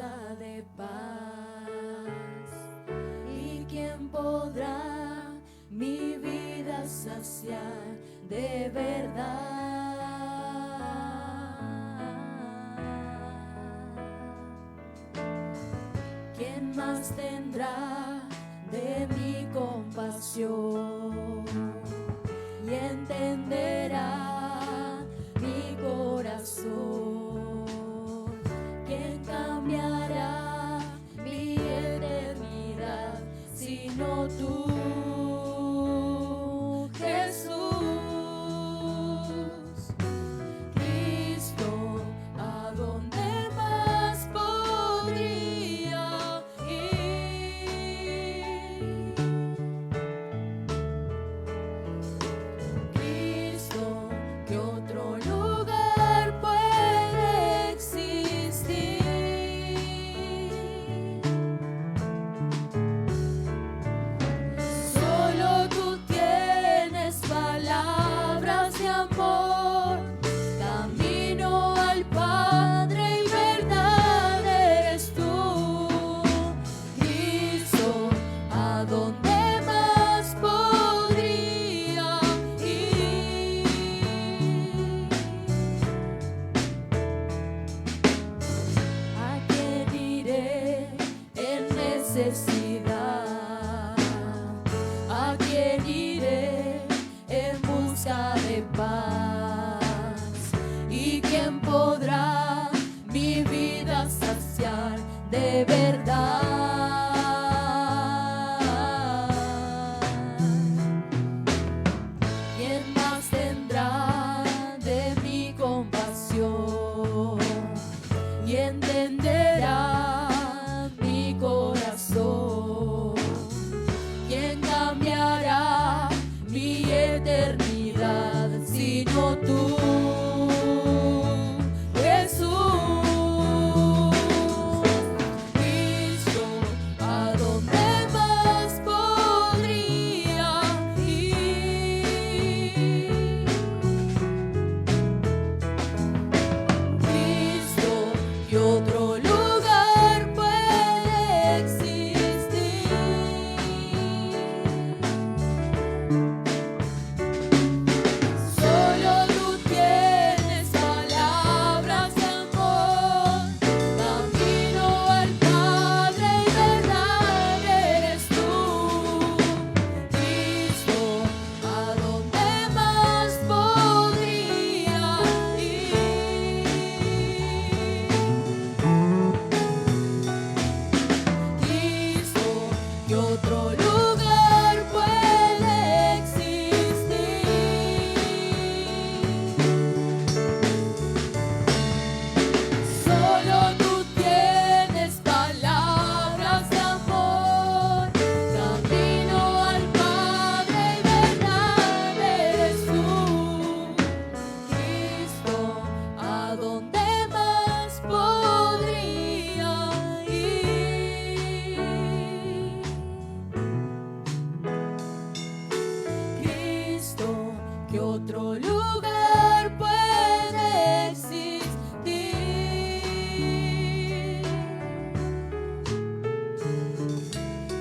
busca de paz. ¿Y quién podrá mi vida saciar de verdad? ¿Quién más tendrá de mi compasión y entenderá mi corazón? ¿Quién cambiará mi eternidad sino tú, Jesús? Cristo, ¿a dónde más podría ir? Cristo, ¿qué otro lugar puede existir? Solo tú tienes palabras de amor, camino al Padre y verdad eres tú. Cristo, ¿a dónde más podría ir? ¿A quién iré en necesidad? ¿A quién iré en busca de paz? ¿Y quién podrá mi vida saciar de verdad? ¿Quién más tendrá de mi compasión y entenderá mi corazón? ¿Quién cambiará mi eternidad sino tú, Jesús? Cristo, ¿a dónde más podría ir? Cristo, ¿qué otro lugar puede existir? Solo tú tienes palabras de amor, camino al Padre y verdad eres tú. Cristo, ¿a dónde más podría ir? Cristo, ¿qué otro lugar puede existir? Solo tú tienes palabras de amor, camino al Padre y verdad eres tú. Cristo, ¿a dónde más podría ir? Cristo, ¿qué otro lugar puede existir?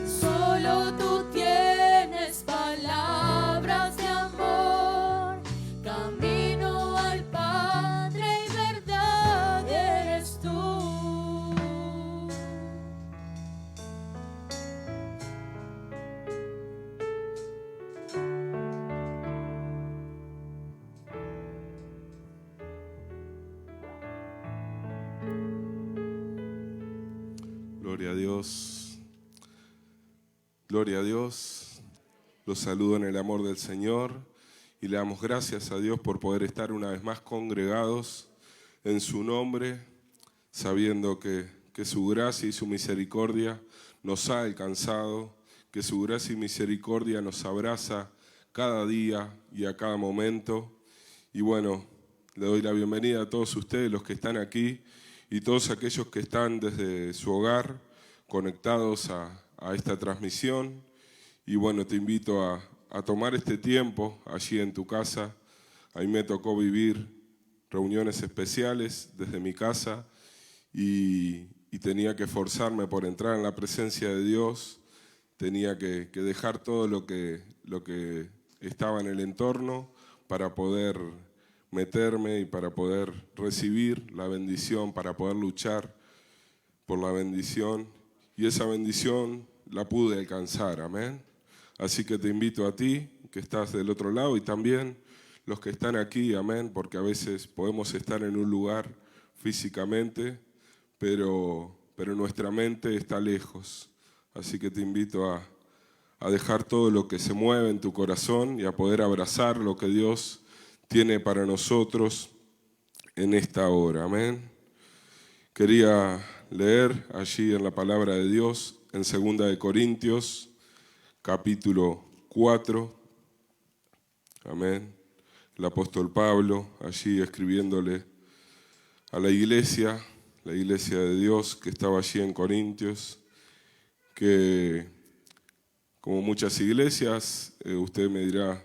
Solo tú tienes palabras de amor, camino al Padre y verdad eres tú. Gloria a Dios. Gloria a Dios. Los saludo en el amor del Señor y le damos gracias a Dios por poder estar una vez más congregados en su nombre, sabiendo que su gracia y su misericordia nos ha alcanzado, que su gracia y misericordia nos abraza cada día y a cada momento. Y bueno, le doy la bienvenida a todos ustedes, los que están aquí, y todos aquellos que están desde su hogar conectados a esta transmisión. Y bueno, te invito a tomar este tiempo allí en tu casa. A mí me tocó vivir reuniones especiales desde mi casa y y tenía que esforzarme por entrar en la presencia de Dios, tenía que dejar todo lo que estaba en el entorno para poder meterme y para poder recibir la bendición, para poder luchar por la bendición. Y esa bendición la pude alcanzar, amén. Así que te invito a ti, que estás del otro lado, y también los que están aquí, amén, porque a veces podemos estar en un lugar físicamente, pero nuestra mente está lejos. Así que te invito a dejar todo lo que se mueve en tu corazón y a poder abrazar lo que Dios tiene para nosotros en esta hora, amén. Quería leer allí en la palabra de Dios, en 2 de Corintios, capítulo 4, amén. El apóstol Pablo, allí escribiéndole a la iglesia de Dios que estaba allí en Corintios, que como muchas iglesias, usted me dirá,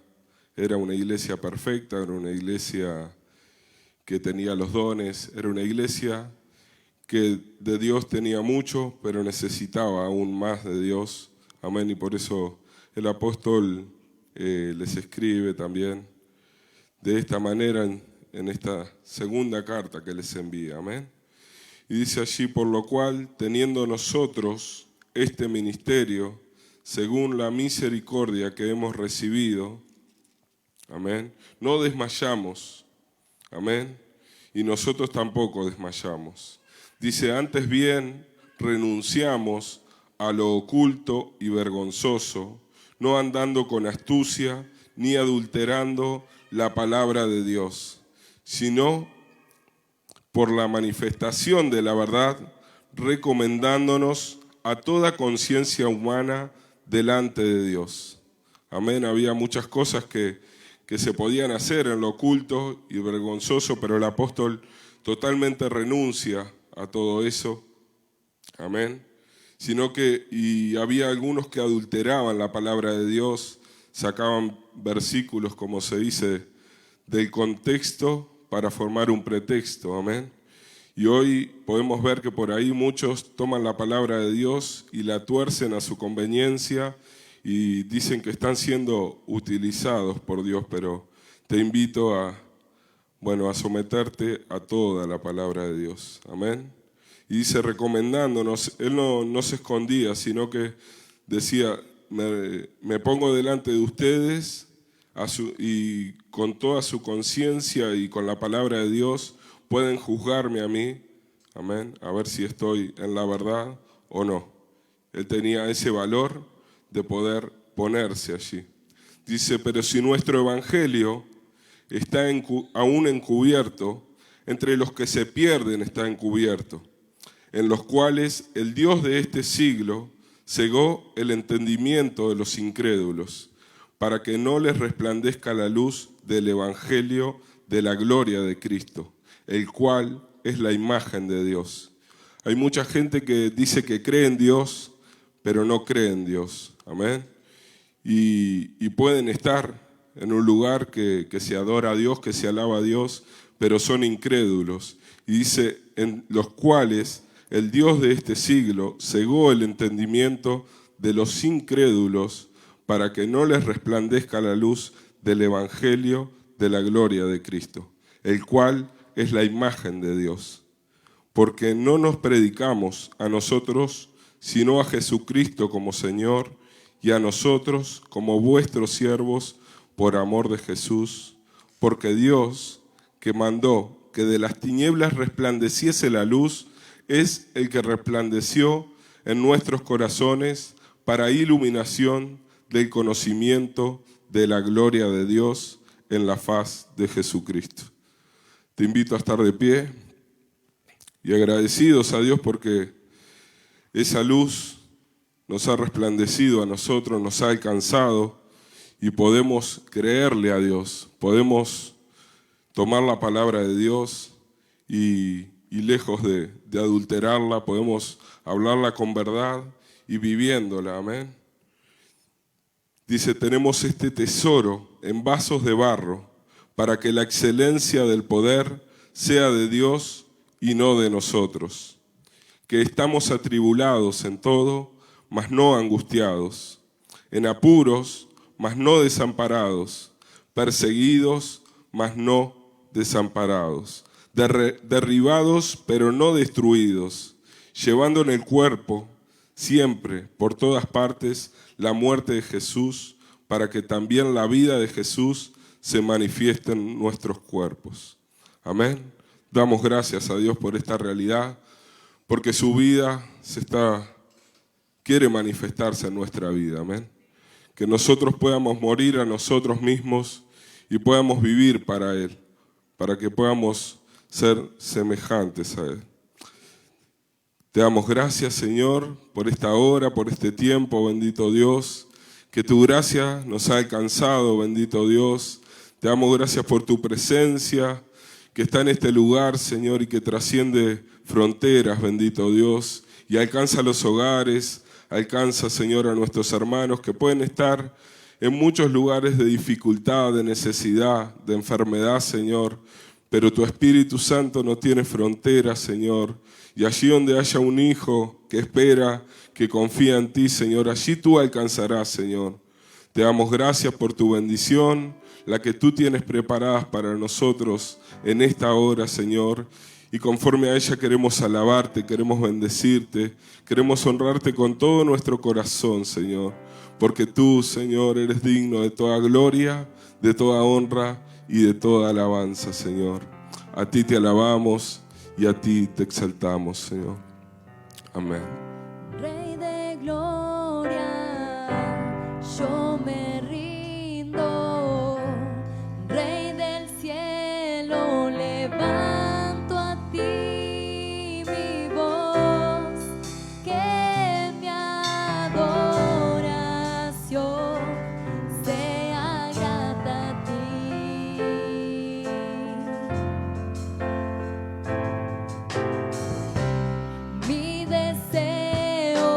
era una iglesia perfecta, era una iglesia que tenía los dones, era una iglesia que de Dios tenía mucho, pero necesitaba aún más de Dios, amén, y por eso el apóstol les escribe también de esta manera en esta segunda carta que les envía, amén. Y dice allí, por lo cual, teniendo nosotros este ministerio, según la misericordia que hemos recibido, amén, no desmayamos, amén, y nosotros tampoco desmayamos. Dice, antes bien, renunciamos a lo oculto y vergonzoso, no andando con astucia, ni adulterando la palabra de Dios, sino por la manifestación de la verdad, recomendándonos a toda conciencia humana delante de Dios. Amén, había muchas cosas que se podían hacer en lo oculto y vergonzoso, pero el apóstol totalmente renuncia a todo eso. Amén. Sino que, y había algunos que adulteraban la palabra de Dios, sacaban versículos, como se dice, del contexto para formar un pretexto, amén. Y hoy podemos ver que por ahí muchos toman la palabra de Dios y la tuercen a su conveniencia y dicen que están siendo utilizados por Dios, pero te invito a someterte a toda la palabra de Dios, amén. Y dice, recomendándonos, él no se escondía, sino que decía, me pongo delante de ustedes y con toda su conciencia y con la palabra de Dios pueden juzgarme a mí, amén, a ver si estoy en la verdad o no. Él tenía ese valor de poder ponerse allí. Dice, pero si nuestro evangelio está aún encubierto, entre los que se pierden está encubierto, en los cuales el Dios de este siglo cegó el entendimiento de los incrédulos, para que no les resplandezca la luz del evangelio de la gloria de Cristo, el cual es la imagen de Dios. Hay mucha gente que dice que cree en Dios, pero no cree en Dios, amén. Y pueden estar en un lugar que se adora a Dios, que se alaba a Dios, pero son incrédulos. Y dice, en los cuales el Dios de este siglo cegó el entendimiento de los incrédulos para que no les resplandezca la luz del evangelio de la gloria de Cristo, el cual es la imagen de Dios. Porque no nos predicamos a nosotros, sino a Jesucristo como Señor, y a nosotros como vuestros siervos por amor de Jesús, porque Dios, que mandó que de las tinieblas resplandeciese la luz, es el que resplandeció en nuestros corazones para iluminación del conocimiento de la gloria de Dios en la faz de Jesucristo. Te invito a estar de pie y agradecidos a Dios porque esa luz nos ha resplandecido a nosotros, nos ha alcanzado y podemos creerle a Dios, podemos tomar la palabra de Dios y lejos de adulterarla, podemos hablarla con verdad y viviéndola, amén. Dice, tenemos este tesoro en vasos de barro para que la excelencia del poder sea de Dios y no de nosotros, que estamos atribulados en todo, mas no angustiados, en apuros, mas no desamparados, perseguidos, mas no desamparados, derribados, pero no destruidos, llevando en el cuerpo siempre, por todas partes, la muerte de Jesús, para que también la vida de Jesús se manifieste en nuestros cuerpos. Amén. Damos gracias a Dios por esta realidad, porque su vida quiere manifestarse en nuestra vida. Amén. Que nosotros podamos morir a nosotros mismos y podamos vivir para Él, para que podamos ser semejantes a Él. Te damos gracias, Señor, por esta hora, por este tiempo, bendito Dios, que tu gracia nos ha alcanzado, bendito Dios. Te damos gracias por tu presencia, que está en este lugar, Señor, y que trasciende fronteras, bendito Dios, y alcanza los hogares, alcanza, Señor, a nuestros hermanos que pueden estar en muchos lugares de dificultad, de necesidad, de enfermedad, Señor, pero tu Espíritu Santo no tiene fronteras, Señor, y allí donde haya un hijo que espera, que confía en ti, Señor, allí tú alcanzarás, Señor. Te damos gracias por tu bendición, la que tú tienes preparadas para nosotros en esta hora, Señor. Y conforme a ella queremos alabarte, queremos bendecirte, queremos honrarte con todo nuestro corazón, Señor. Porque tú, Señor, eres digno de toda gloria, de toda honra y de toda alabanza, Señor. A ti te alabamos y a ti te exaltamos, Señor. Amén. Rey de gloria, yo me rindo. Rey del cielo, levanto a ti mi voz, que mi adoración sea grata a ti. Mi deseo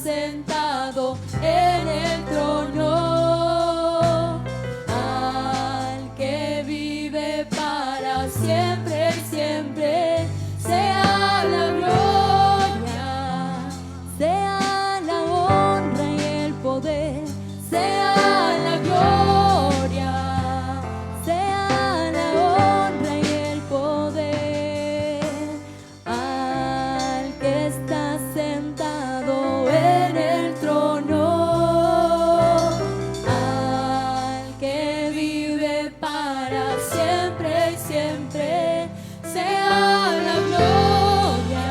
sentado en el trono, al que vive para siempre y siempre, sea la gloria, sea la honra y el poder, sea la gloria, sea la honra y el poder, al que está sentado en el trono, al que vive para siempre y siempre, sea la gloria,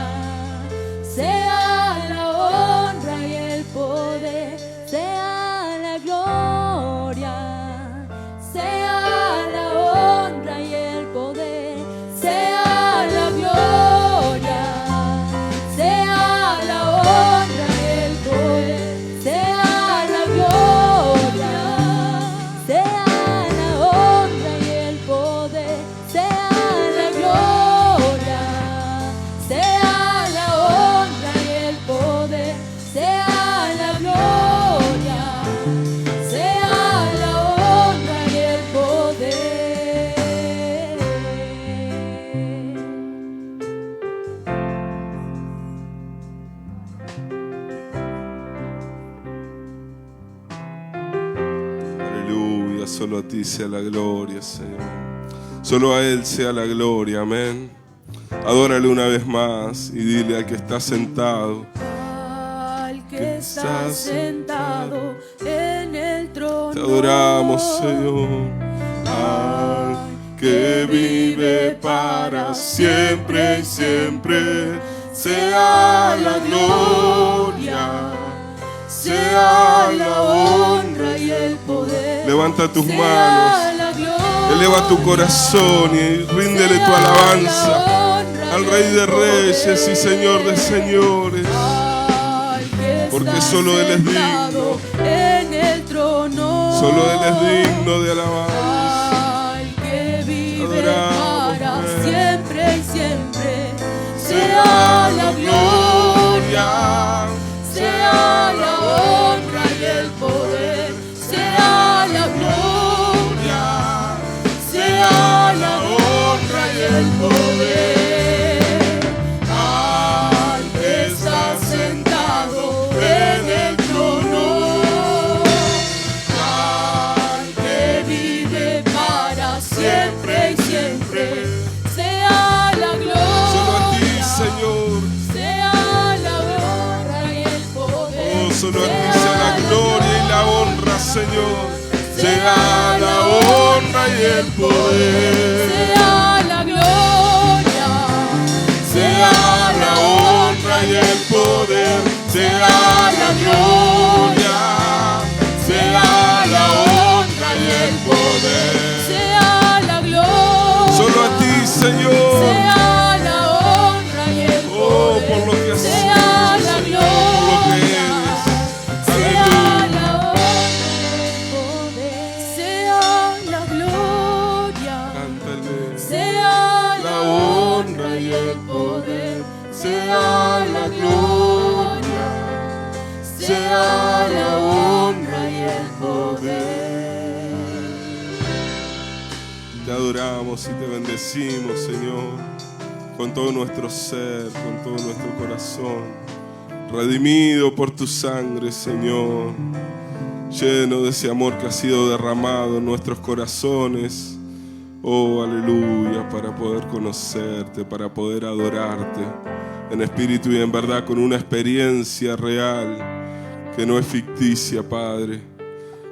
sea la honra y el poder, sea la gloria, sea la honra y el poder, sea la gloria, sea la honra y el poder, sea la gloria, sea la honra y el poder, sea la gloria, sea la honra y el poder, sea la gloria, sea la honra y el poder. Aleluya, solo a ti sea la gloria, Señor. Solo a Él sea la gloria, amén. Adórale una vez más y dile al que está sentado. Al que está sentado en el trono, Te adoramos, Señor. Al que vive para siempre y siempre, sea la gloria, sea la honra y el poder. Levanta tus Sea manos, la gloria, eleva tu corazón y ríndele tu alabanza al Rey de Reyes y Señor de Señores, porque solo Él es digno, en el trono, solo Él es digno de alabanza. al que vive Adoramos, para amén. siempre y siempre, Sea la gloria, sea la honra y el poder, sea la gloria, sea la honra y el poder, al que está sentado en el trono, al que vive para siempre y siempre, sea la gloria. solo a ti, Señor. Sea la honra y el poder. Oh, solo a ti sea la gloria y la honra, Señor. Sea la honra y el poder. Sea la gloria. Sea la honra y el poder. Sea la gloria. Sea la honra y el poder. Sea la gloria. Solo a ti, Señor. Sea la honra y el Oh, poder. por lo que has sea la hecho, gloria. Señor, por lo que eres. Sea Aleluya. la honra y el poder. Sea la gloria. Cántale. Sea La honra y el poder, sea la gloria, sea la honra y el poder. Te adoramos y te bendecimos, Señor, con todo nuestro ser, con todo nuestro corazón, redimido por tu sangre, Señor, lleno de ese amor que ha sido derramado en nuestros corazones. Oh, aleluya, para poder conocerte, para poder adorarte en espíritu y en verdad, con una experiencia real que no es ficticia, Padre,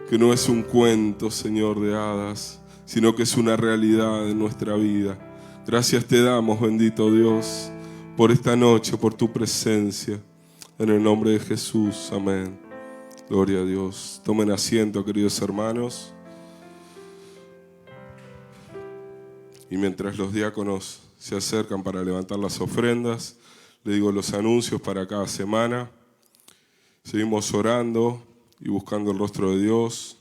que no es un cuento, Señor, de hadas, sino que es una realidad en nuestra vida. Gracias te damos, bendito Dios, por esta noche, por tu presencia, en el nombre de Jesús, amén. Gloria a Dios. Tomen asiento, queridos hermanos. Y mientras los diáconos se acercan para levantar las ofrendas, le digo los anuncios para cada semana. Seguimos orando y buscando el rostro de Dios.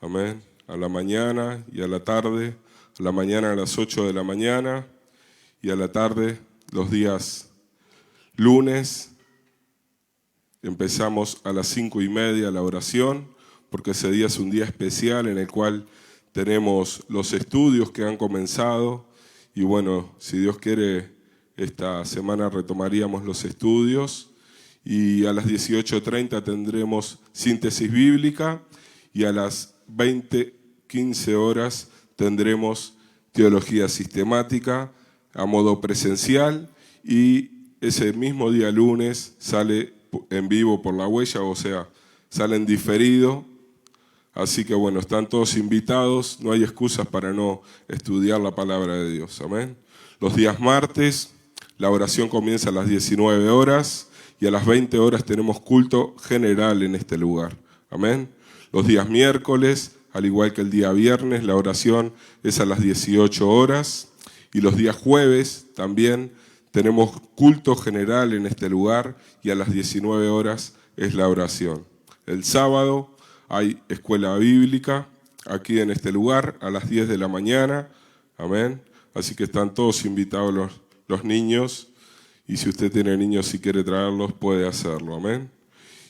Amén. A la mañana y a la tarde. A la mañana a las 8 de la mañana y a la tarde los días lunes empezamos a las 5:30 la oración, porque ese día es un día especial en el cual tenemos los estudios que han comenzado. Y bueno, si Dios quiere, esta semana retomaríamos los estudios. Y a las 18:30 tendremos síntesis bíblica. Y a las 20:15 horas tendremos teología sistemática a modo presencial. Y ese mismo día lunes sale en vivo por La Huella, o sea, sale en diferido. Así que bueno, están todos invitados, no hay excusas para no estudiar la palabra de Dios, amén. Los días martes, la oración comienza a las 19 horas y a las 20 horas tenemos culto general en este lugar, amén. Los días miércoles, al igual que el día viernes, la oración es a las 18 horas y los días jueves también tenemos culto general en este lugar y a las 19 horas es la oración. El sábado hay escuela bíblica aquí en este lugar a las 10 de la mañana. Amén. Así que están todos invitados los niños. Y si usted tiene niños, si quiere traerlos, puede hacerlo. Amén.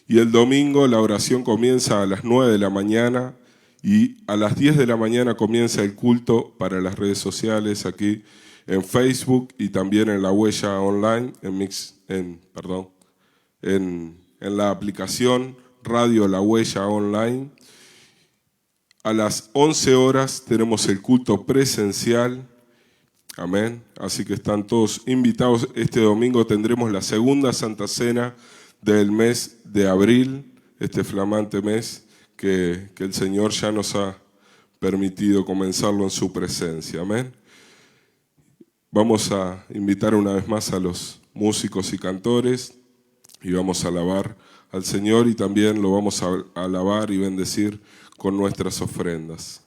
Y el domingo la oración comienza a las 9 de la mañana. Y a las 10 de la mañana comienza el culto para las redes sociales aquí en Facebook y también en La Huella Online, en la aplicación Radio La Huella Online. A las 11 horas tenemos el culto presencial. Amén. Así que están todos invitados. Este domingo tendremos la segunda Santa Cena del mes de abril, este flamante mes que el Señor ya nos ha permitido comenzarlo en su presencia. Amén. Vamos a invitar una vez más a los músicos y cantores y vamos a alabar al Señor y también lo vamos a alabar y bendecir con nuestras ofrendas.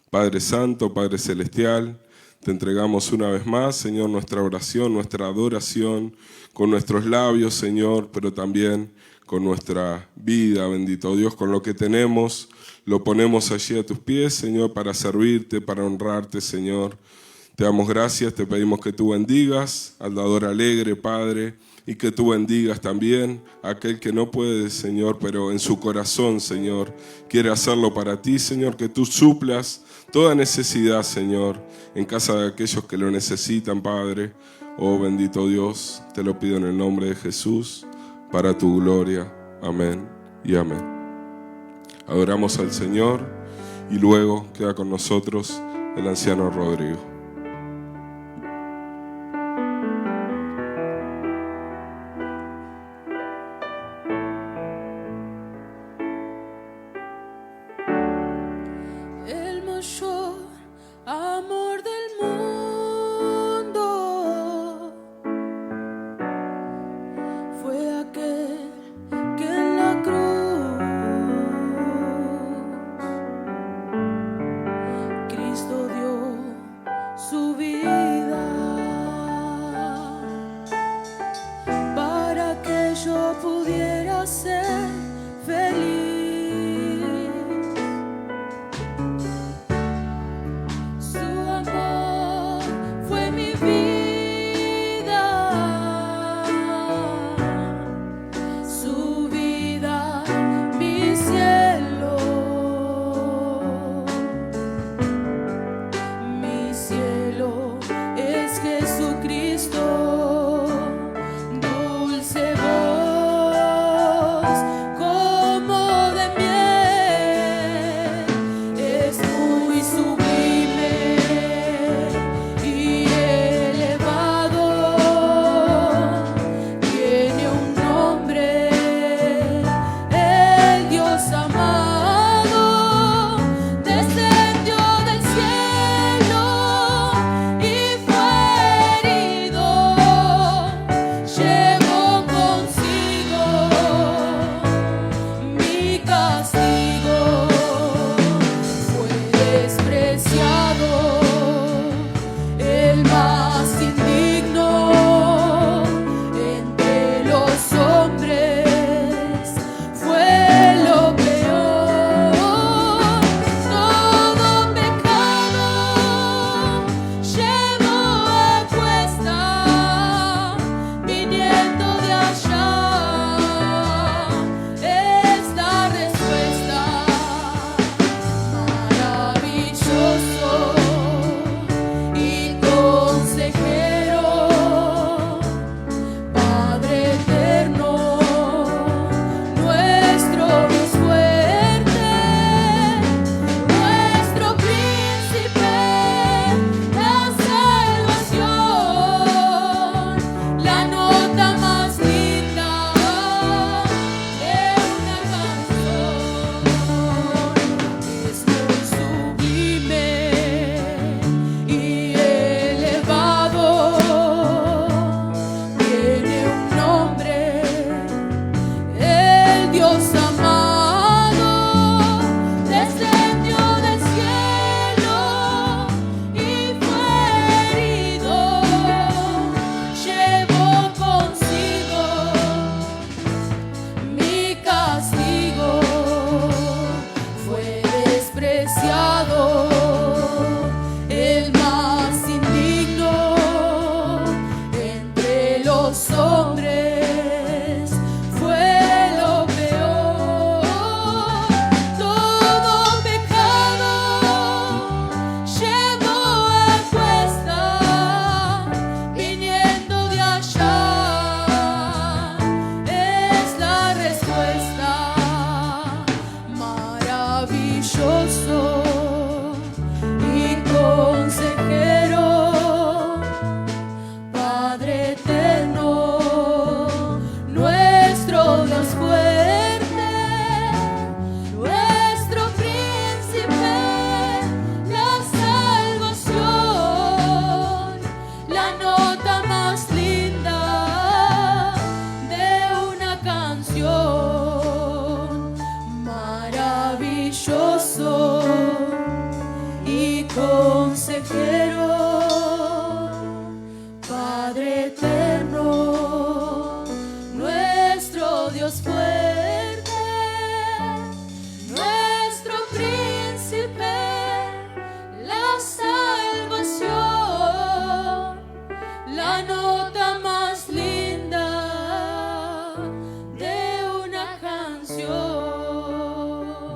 Padre Santo, Padre Celestial, te entregamos una vez más, Señor, nuestra oración, nuestra adoración, con nuestros labios, Señor, pero también con nuestra vida, bendito Dios, con lo que tenemos, lo ponemos allí a tus pies, Señor, para servirte, para honrarte, Señor. Te damos gracias, te pedimos que tú bendigas al dador alegre, Padre, y que tú bendigas también a aquel que no puede, Señor, pero en su corazón, Señor, quiere hacerlo para ti, Señor, que tú suplas toda necesidad, Señor, en casa de aquellos que lo necesitan, Padre. Oh, bendito Dios, te lo pido en el nombre de Jesús, para tu gloria. Amén y amén. Adoramos al Señor y luego queda con nosotros el anciano Rodrigo.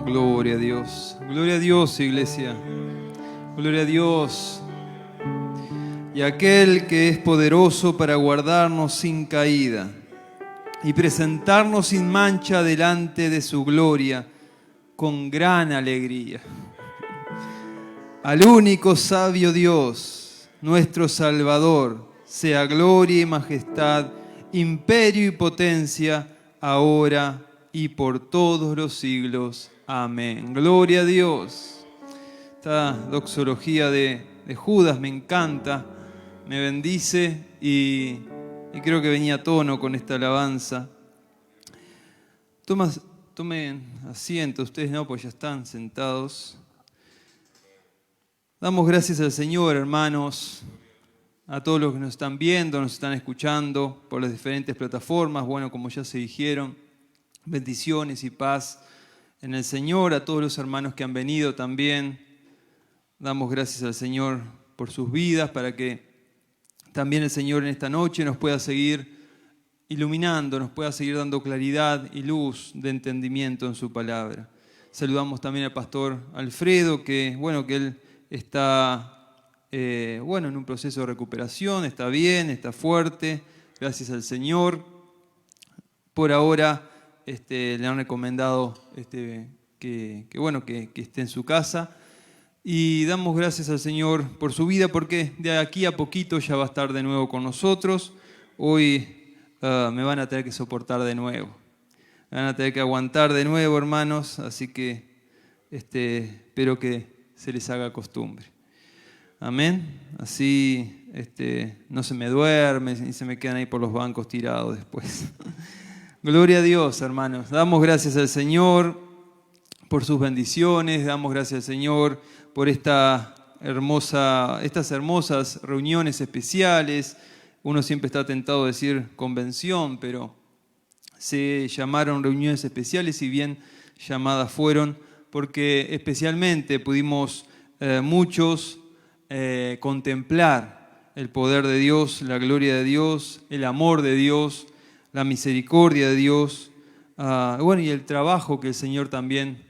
Gloria a Dios. Gloria a Dios, iglesia. Gloria a Dios. Y aquel que es poderoso para guardarnos sin caída y presentarnos sin mancha delante de su gloria con gran alegría. Al único sabio Dios, nuestro Salvador, sea gloria y majestad, imperio y potencia, ahora y por todos los siglos. Amén. Gloria a Dios. Esta doxología de Judas me encanta, me bendice y creo que venía a tono con esta alabanza. Tomen asiento, ustedes no, pues ya están sentados. Damos gracias al Señor, hermanos, a todos los que nos están viendo, nos están escuchando por las diferentes plataformas. Bueno, como ya se dijeron, bendiciones y paz en el Señor. A todos los hermanos que han venido también, damos gracias al Señor por sus vidas, para que también el Señor en esta noche nos pueda seguir iluminando, nos pueda seguir dando claridad y luz de entendimiento en su palabra. Saludamos también al pastor Alfredo, que él está en un proceso de recuperación, está bien, está fuerte, gracias al Señor. Por ahora le han recomendado que esté en su casa. Y damos gracias al Señor por su vida, porque de aquí a poquito ya va a estar de nuevo con nosotros. Hoy me van a tener que soportar de nuevo. Me van a tener que aguantar de nuevo, hermanos, así que espero que se les haga costumbre. Amén. Así no se me duermen y se me quedan ahí por los bancos tirados después. Gloria a Dios, hermanos. Damos gracias al Señor por sus bendiciones. Damos gracias al Señor por estas hermosas reuniones especiales. Uno siempre está tentado a decir convención, pero se llamaron reuniones especiales y bien llamadas fueron, porque especialmente pudimos muchos contemplar el poder de Dios, la gloria de Dios, el amor de Dios, la misericordia de Dios, y el trabajo que el Señor también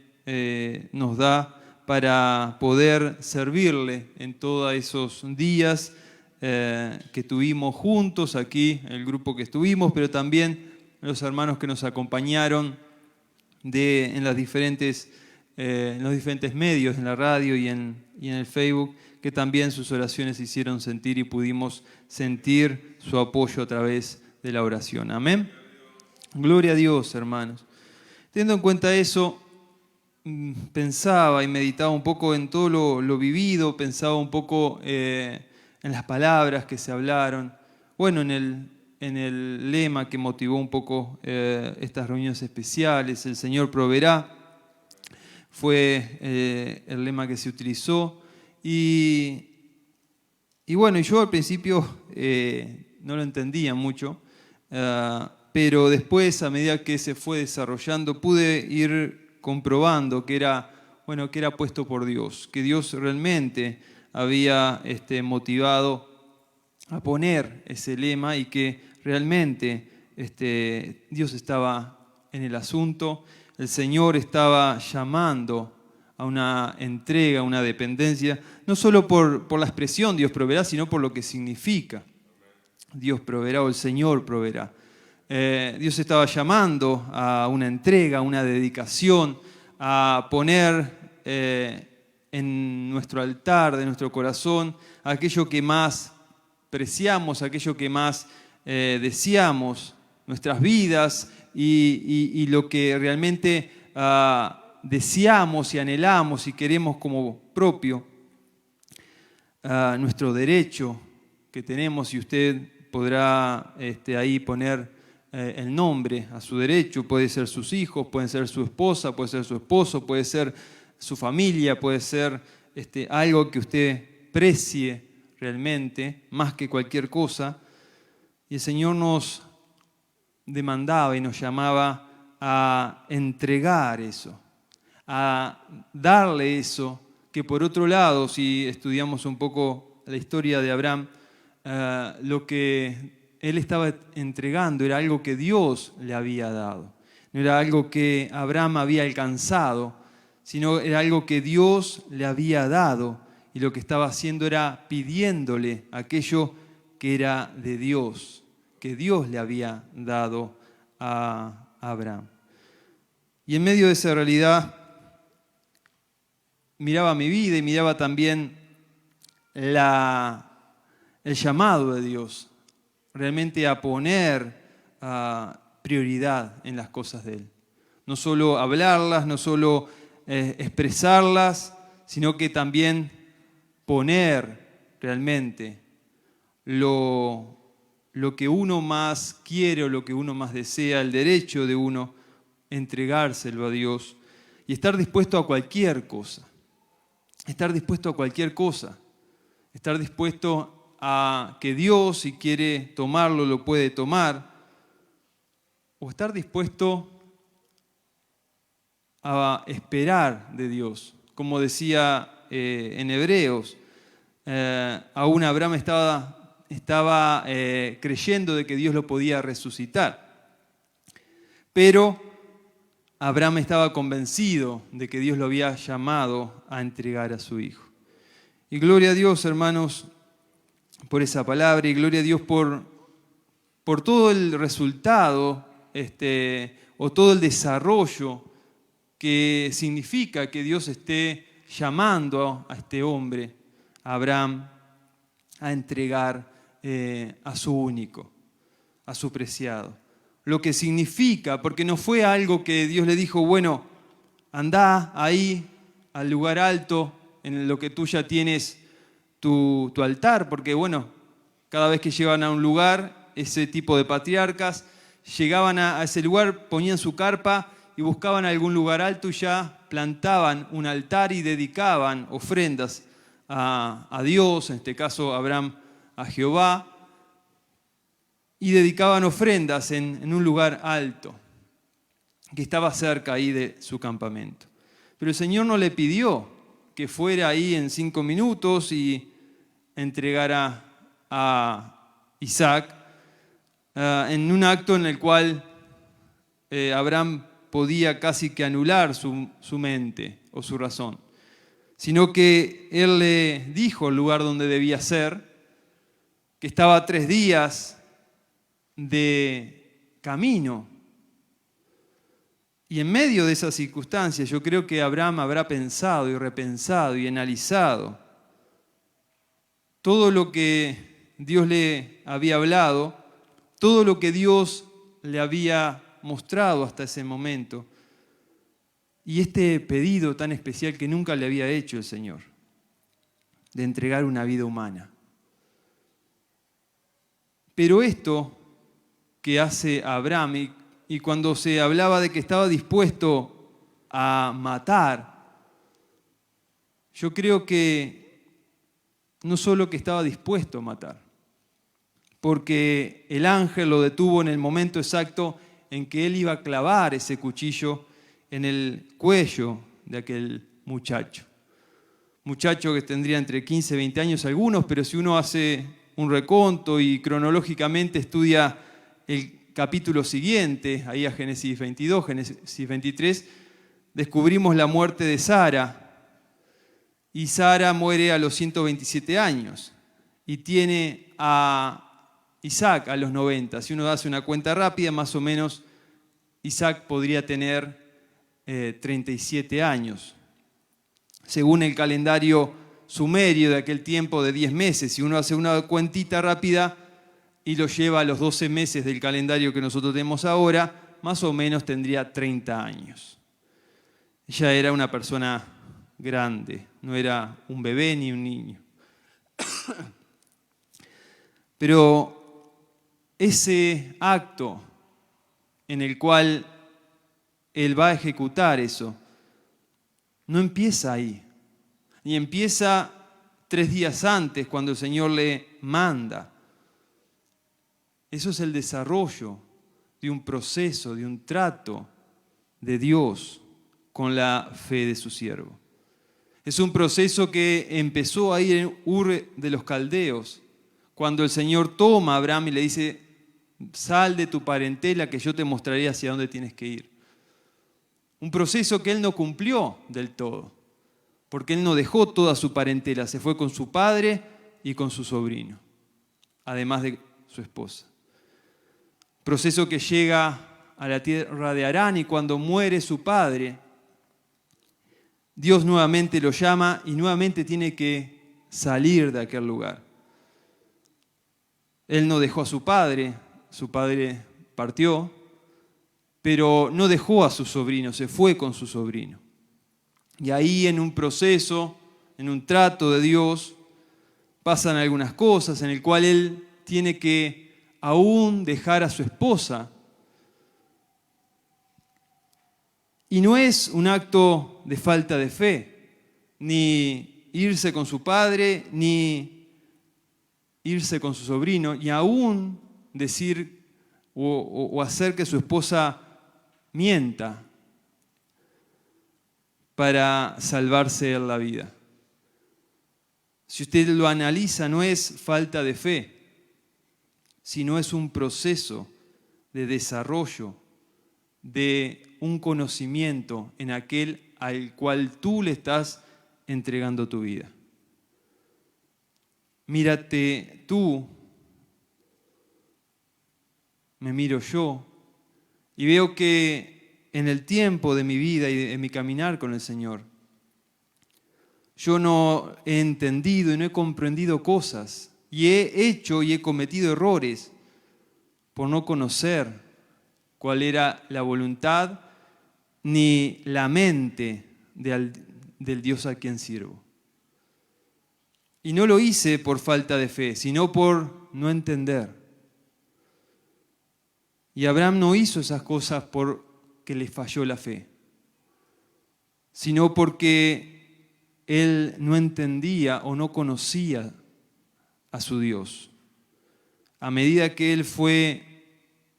nos da para poder servirle en todos esos días que tuvimos juntos aquí, el grupo que estuvimos, pero también los hermanos que nos acompañaron en los diferentes medios, en la radio y en el Facebook, que también sus oraciones se hicieron sentir y pudimos sentir su apoyo a través de la oración. Amén. Gloria a Dios, hermanos. Teniendo en cuenta eso, pensaba y meditaba un poco en todo lo vivido, pensaba un poco en las palabras que se hablaron, en el lema que motivó un poco estas reuniones especiales, el Señor proveerá, fue el lema que se utilizó. Y yo al principio no lo entendía mucho, pero después, a medida que se fue desarrollando, pude ir comprobando que era puesto por Dios, que Dios realmente había motivado a poner ese lema y que realmente Dios estaba en el asunto. El Señor estaba llamando a una entrega, a una dependencia, no solo por la expresión Dios proveerá, sino por lo que significa Dios proveerá o el Señor proveerá. Dios estaba llamando a una entrega, a una dedicación, a poner en nuestro altar de nuestro corazón aquello que más preciamos, aquello que más deseamos, nuestras vidas y lo que realmente deseamos y anhelamos y queremos como propio, nuestro derecho que tenemos, y usted podrá ahí poner el nombre a su derecho. Puede ser sus hijos, puede ser su esposa, puede ser su esposo, puede ser su familia, puede ser algo que usted precie realmente más que cualquier cosa. Y el Señor nos demandaba y nos llamaba a entregar eso, a darle eso, que por otro lado, si estudiamos un poco la historia de Abraham, lo que él estaba entregando era algo que Dios le había dado. No era algo que Abraham había alcanzado, sino era algo que Dios le había dado, y lo que estaba haciendo era pidiéndole aquello que era de Dios, que Dios le había dado a Abraham. Y en medio de esa realidad miraba mi vida y miraba también el llamado de Dios, realmente a poner prioridad en las cosas de Él. No solo hablarlas, no solo expresarlas, sino que también poner realmente lo que uno más quiere o lo que uno más desea, el derecho de uno, entregárselo a Dios y estar dispuesto a cualquier cosa. Estar dispuesto a cualquier cosa. Estar dispuesto a que Dios, si quiere tomarlo, lo puede tomar. O estar dispuesto a esperar de Dios. Como decía en Hebreos, aún Abraham estaba creyendo de que Dios lo podía resucitar. Pero Abraham estaba convencido de que Dios lo había llamado a entregar a su hijo. Y gloria a Dios, hermanos, por esa palabra, y gloria a Dios por todo el resultado o todo el desarrollo que significa que Dios esté llamando a este hombre, a Abraham, a entregar a su único, a su preciado. Lo que significa, porque no fue algo que Dios le dijo, bueno, andá ahí al lugar alto, en lo que tú ya tienes tu altar, porque bueno, cada vez que llegaban a un lugar, ese tipo de patriarcas llegaban a ese lugar, ponían su carpa y buscaban algún lugar alto y ya plantaban un altar y dedicaban ofrendas a Dios, en este caso Abraham a Jehová, y dedicaban ofrendas en un lugar alto que estaba cerca ahí de su campamento. Pero el Señor no le pidió que fuera ahí en 5 minutos y entregara a Isaac en un acto en el cual Abraham podía casi que anular su mente o su razón, sino que Él le dijo el lugar donde debía ser, que estaba a 3 días de camino. Y en medio de esas circunstancias yo creo que Abraham habrá pensado y repensado y analizado todo lo que Dios le había hablado, todo lo que Dios le había mostrado hasta ese momento, y este pedido tan especial que nunca le había hecho el Señor, de entregar una vida humana. Pero esto que hace Abraham, y cuando se hablaba de que estaba dispuesto a matar, yo creo que no solo que estaba dispuesto a matar, porque el ángel lo detuvo en el momento exacto en que él iba a clavar ese cuchillo en el cuello de aquel muchacho. Muchacho que tendría entre 15 y 20 años algunos, pero si uno hace un reconto y cronológicamente estudia el capítulo siguiente, ahí a Génesis 22, Génesis 23, descubrimos la muerte de Sara. Y Sara muere a los 127 años y tiene a Isaac a los 90. Si uno hace una cuenta rápida, más o menos Isaac podría tener 37 años. Según el calendario sumerio de aquel tiempo de 10 meses, si uno hace una cuentita rápida y lo lleva a los 12 meses del calendario que nosotros tenemos ahora, más o menos tendría 30 años. Ella era una persona grande, no era un bebé ni un niño. Pero ese acto en el cual él va a ejecutar eso, no empieza ahí, ni empieza 3 días antes cuando el Señor le manda. Eso es el desarrollo de un proceso, de un trato de Dios con la fe de su siervo. Es un proceso que empezó ahí en Ur de los Caldeos, cuando el Señor toma a Abraham y le dice, sal de tu parentela que yo te mostraré hacia dónde tienes que ir. Un proceso que él no cumplió del todo, porque él no dejó toda su parentela, se fue con su padre y con su sobrino, además de su esposa. Proceso que llega a la tierra de Harán y cuando muere su padre, Dios nuevamente lo llama y nuevamente tiene que salir de aquel lugar. Él no dejó a su padre partió, pero no dejó a su sobrino, se fue con su sobrino. Y ahí en un proceso, en un trato de Dios, pasan algunas cosas en el cual él tiene que aún dejar a su esposa. Y no es un acto de falta de fe, ni irse con su padre, ni irse con su sobrino, y aún decir o hacer que su esposa mienta para salvarse la vida. Si usted lo analiza, no es falta de fe, sino es un proceso de desarrollo de un conocimiento en aquel al cual tú le estás entregando tu vida. Mírate tú, me miro yo y veo que en el tiempo de mi vida y de mi caminar con el Señor, yo no he entendido y no he comprendido cosas y he hecho y he cometido errores por no conocer cuál era la voluntad ni la mente del Dios a quien sirvo. Y no lo hice por falta de fe, sino por no entender. Y Abraham no hizo esas cosas porque le falló la fe, sino porque él no entendía o no conocía a su Dios. A medida que él fue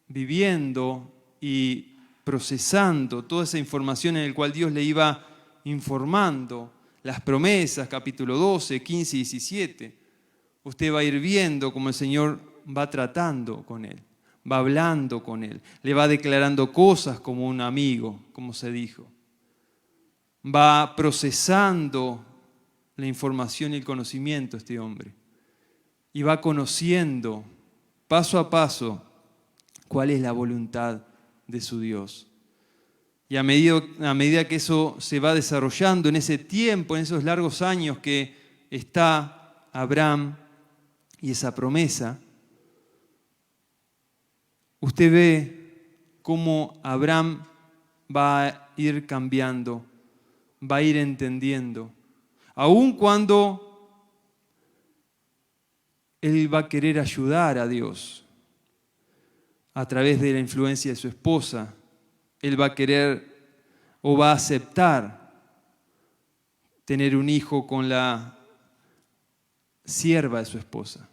viviendo y procesando toda esa información en la cual Dios le iba informando, las promesas, capítulo 12, 15 y 17, usted va a ir viendo cómo el Señor va tratando con él, va hablando con él, le va declarando cosas como un amigo, como se dijo. Va procesando la información y el conocimiento este hombre. Y va conociendo paso a paso cuál es la voluntad de su Dios. Y a medida que eso se va desarrollando en ese tiempo, en esos largos años que está Abraham y esa promesa, usted ve cómo Abraham va a ir cambiando, va a ir entendiendo, aun cuando él va a querer ayudar a Dios a través de la influencia de su esposa. Él va a querer o va a aceptar tener un hijo con la sierva de su esposa.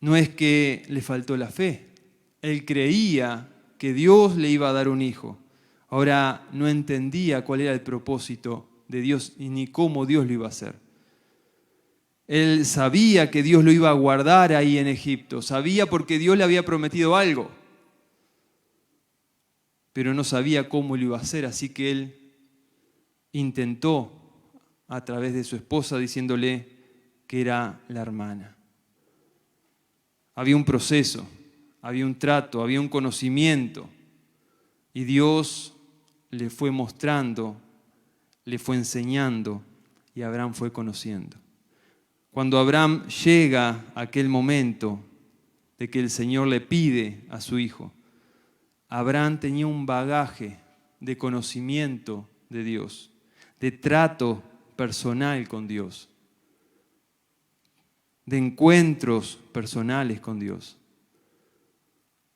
No es que le faltó la fe. Él creía que Dios le iba a dar un hijo. Ahora no entendía cuál era el propósito de Dios y ni cómo Dios lo iba a hacer. Él sabía que Dios lo iba a guardar ahí en Egipto. Sabía porque Dios le había prometido algo. Pero no sabía cómo lo iba a hacer, así que él intentó a través de su esposa diciéndole que era la hermana. Había un proceso, había un trato, había un conocimiento y Dios le fue mostrando, le fue enseñando y Abraham fue conociendo. Cuando Abraham llega a aquel momento de que el Señor le pide a su hijo, Abraham tenía un bagaje de conocimiento de Dios, de trato personal con Dios, de encuentros personales con Dios.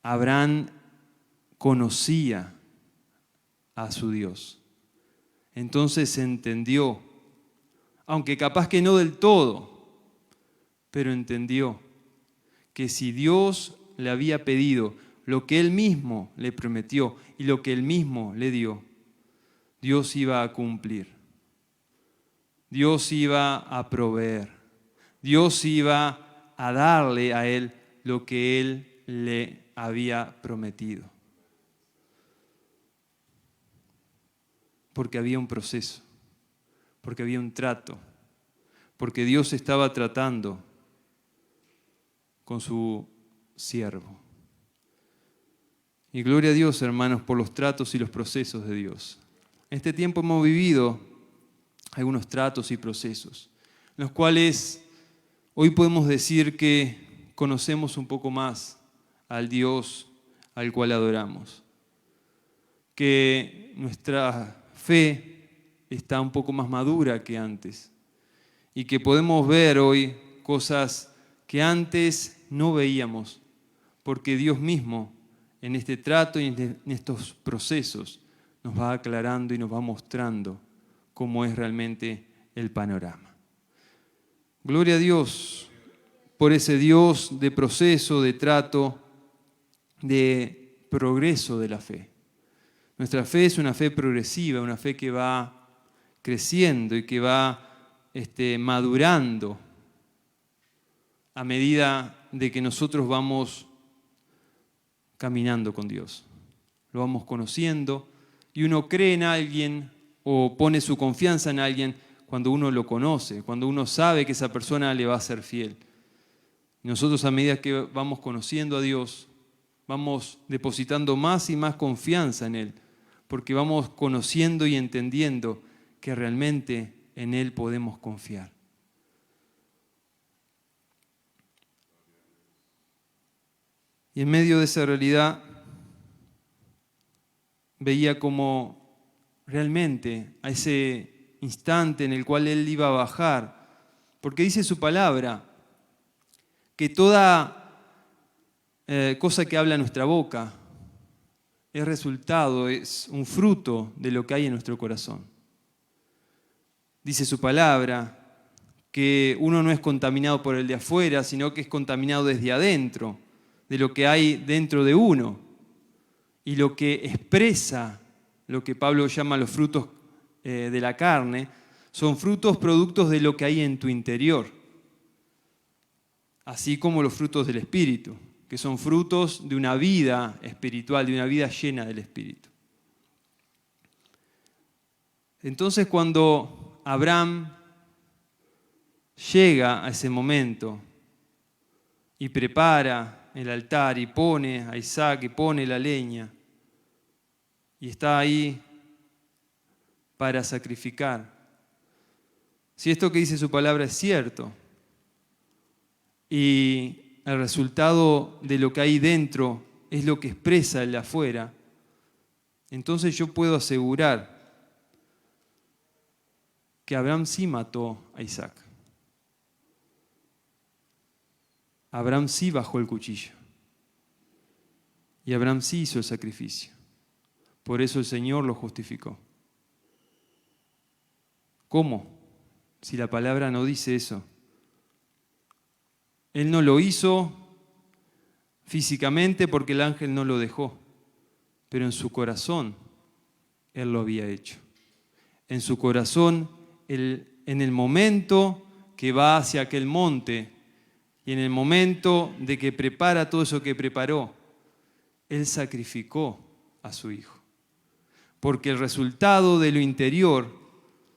Abraham conocía a su Dios. Entonces entendió, aunque capaz que no del todo, pero entendió que si Dios le había pedido lo que Él mismo le prometió y lo que Él mismo le dio, Dios iba a cumplir. Dios iba a proveer. Dios iba a darle a Él lo que Él le había prometido. porque había un proceso, porque había un trato, porque Dios estaba tratando con su siervo. Y gloria a Dios, hermanos, por los tratos y los procesos de Dios. En este tiempo hemos vivido algunos tratos y procesos, en los cuales hoy podemos decir que conocemos un poco más al Dios al cual adoramos, que nuestra fe está un poco más madura que antes y que podemos ver hoy cosas que antes no veíamos, porque Dios mismo en este trato y en estos procesos nos va aclarando y nos va mostrando cómo es realmente el panorama. Gloria a Dios por ese Dios de proceso, de trato, de progreso de la fe. Nuestra fe es una fe progresiva, una fe que va creciendo y que va madurando a medida de que nosotros vamos caminando con Dios. Lo vamos conociendo y uno cree en alguien o pone su confianza en alguien cuando uno lo conoce, cuando uno sabe que esa persona le va a ser fiel. Nosotros a medida que vamos conociendo a Dios, vamos depositando más y más confianza en Él, porque vamos conociendo y entendiendo que realmente en Él podemos confiar. Y en medio de esa realidad veía como realmente a ese instante en el cual Él iba a bajar, porque dice su palabra que toda cosa que habla nuestra boca es resultado, es un fruto de lo que hay en nuestro corazón. Dice su palabra que uno no es contaminado por el de afuera, sino que es contaminado desde adentro, de lo que hay dentro de uno. Y lo que expresa, lo que Pablo llama los frutos de la carne, son frutos productos de lo que hay en tu interior. Así como los frutos del Espíritu, que son frutos de una vida espiritual, de una vida llena del Espíritu. Entonces cuando Abraham llega a ese momento y prepara el altar y pone a Isaac y pone la leña y está ahí para sacrificar, si esto que dice su palabra es cierto y el resultado de lo que hay dentro es lo que expresa el de afuera, entonces yo puedo asegurar que Abraham sí mató a Isaac. Abraham sí bajó el cuchillo. Y Abraham sí hizo el sacrificio. Por eso el Señor lo justificó. ¿Cómo? Si la palabra no dice eso. Él no lo hizo físicamente porque el ángel no lo dejó, pero en su corazón Él lo había hecho. En su corazón, en el momento que va hacia aquel monte y en el momento de que prepara todo eso que preparó, Él sacrificó a su hijo. Porque el resultado de lo interior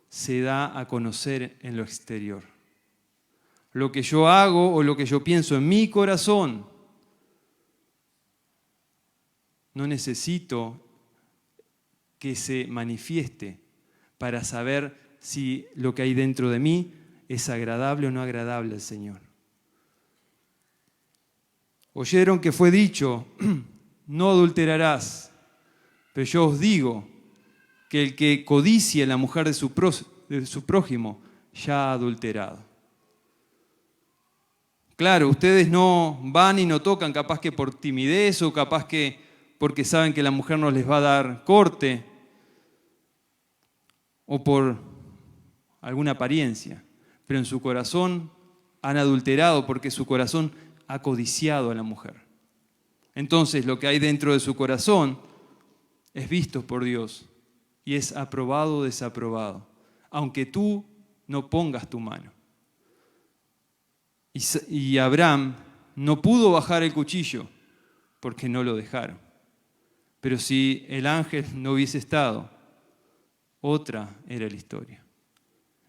se da a conocer en lo exterior. Lo que yo hago o lo que yo pienso en mi corazón, no necesito que se manifieste para saber si lo que hay dentro de mí es agradable o no agradable al Señor. Oyeron que fue dicho, no adulterarás, pero yo os digo que el que codicia a la mujer de su prójimo ya ha adulterado. Claro, ustedes no van y no tocan, capaz que por timidez o capaz que porque saben que la mujer no les va a dar corte o por alguna apariencia, pero en su corazón han adulterado porque su corazón ha codiciado a la mujer. Entonces lo que hay dentro de su corazón es visto por Dios y es aprobado o desaprobado, aunque tú no pongas tu mano. Y Abraham no pudo bajar el cuchillo porque no lo dejaron. Pero si el ángel no hubiese estado, otra era la historia.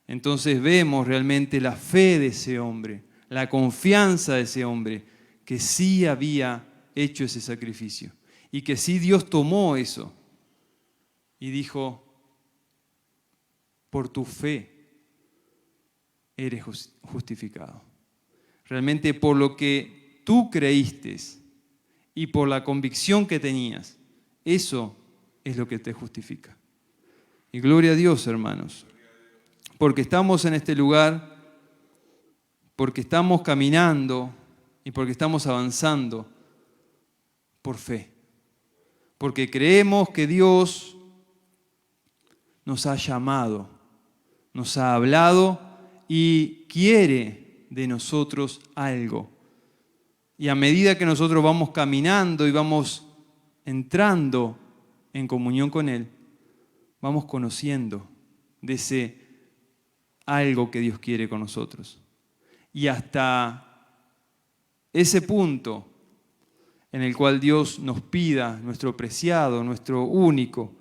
Entonces vemos realmente la fe de ese hombre, la confianza de ese hombre, que sí había hecho ese sacrificio y que sí Dios tomó eso y dijo, por tu fe eres justificado. Realmente por lo que tú creíste y por la convicción que tenías, eso es lo que te justifica. Y gloria a Dios, hermanos, porque estamos en este lugar, porque estamos caminando y porque estamos avanzando por fe. Porque creemos que Dios nos ha llamado, nos ha hablado y quiere de nosotros algo. Y a medida que nosotros vamos caminando y vamos entrando en comunión con Él, vamos conociendo de ese algo que Dios quiere con nosotros. Y hasta ese punto en el cual Dios nos pida, nuestro preciado, nuestro único,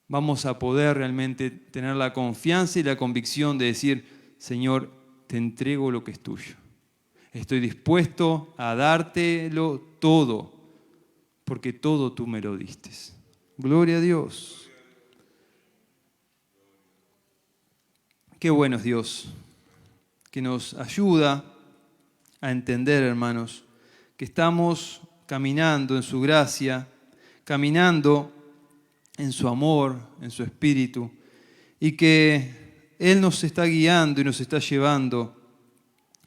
vamos a poder realmente tener la confianza y la convicción de decir, Señor, te entrego lo que es tuyo. Estoy dispuesto a dártelo todo, porque todo tú me lo diste. Gloria a Dios. Qué bueno es Dios, que nos ayuda a entender, hermanos, que estamos caminando en su gracia, caminando en su amor, en su espíritu, y que Él nos está guiando y nos está llevando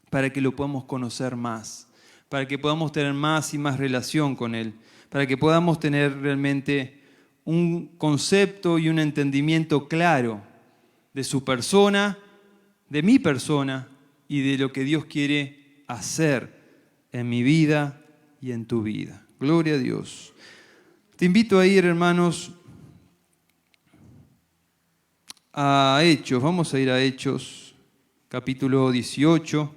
para que lo podamos conocer más, para que podamos tener más y más relación con Él, para que podamos tener realmente un concepto y un entendimiento claro de su persona, de mi persona y de lo que Dios quiere hacer en mi vida y en tu vida. Gloria a Dios. Te invito a ir, hermanos, a Hechos. Vamos a ir a Hechos, capítulo 18.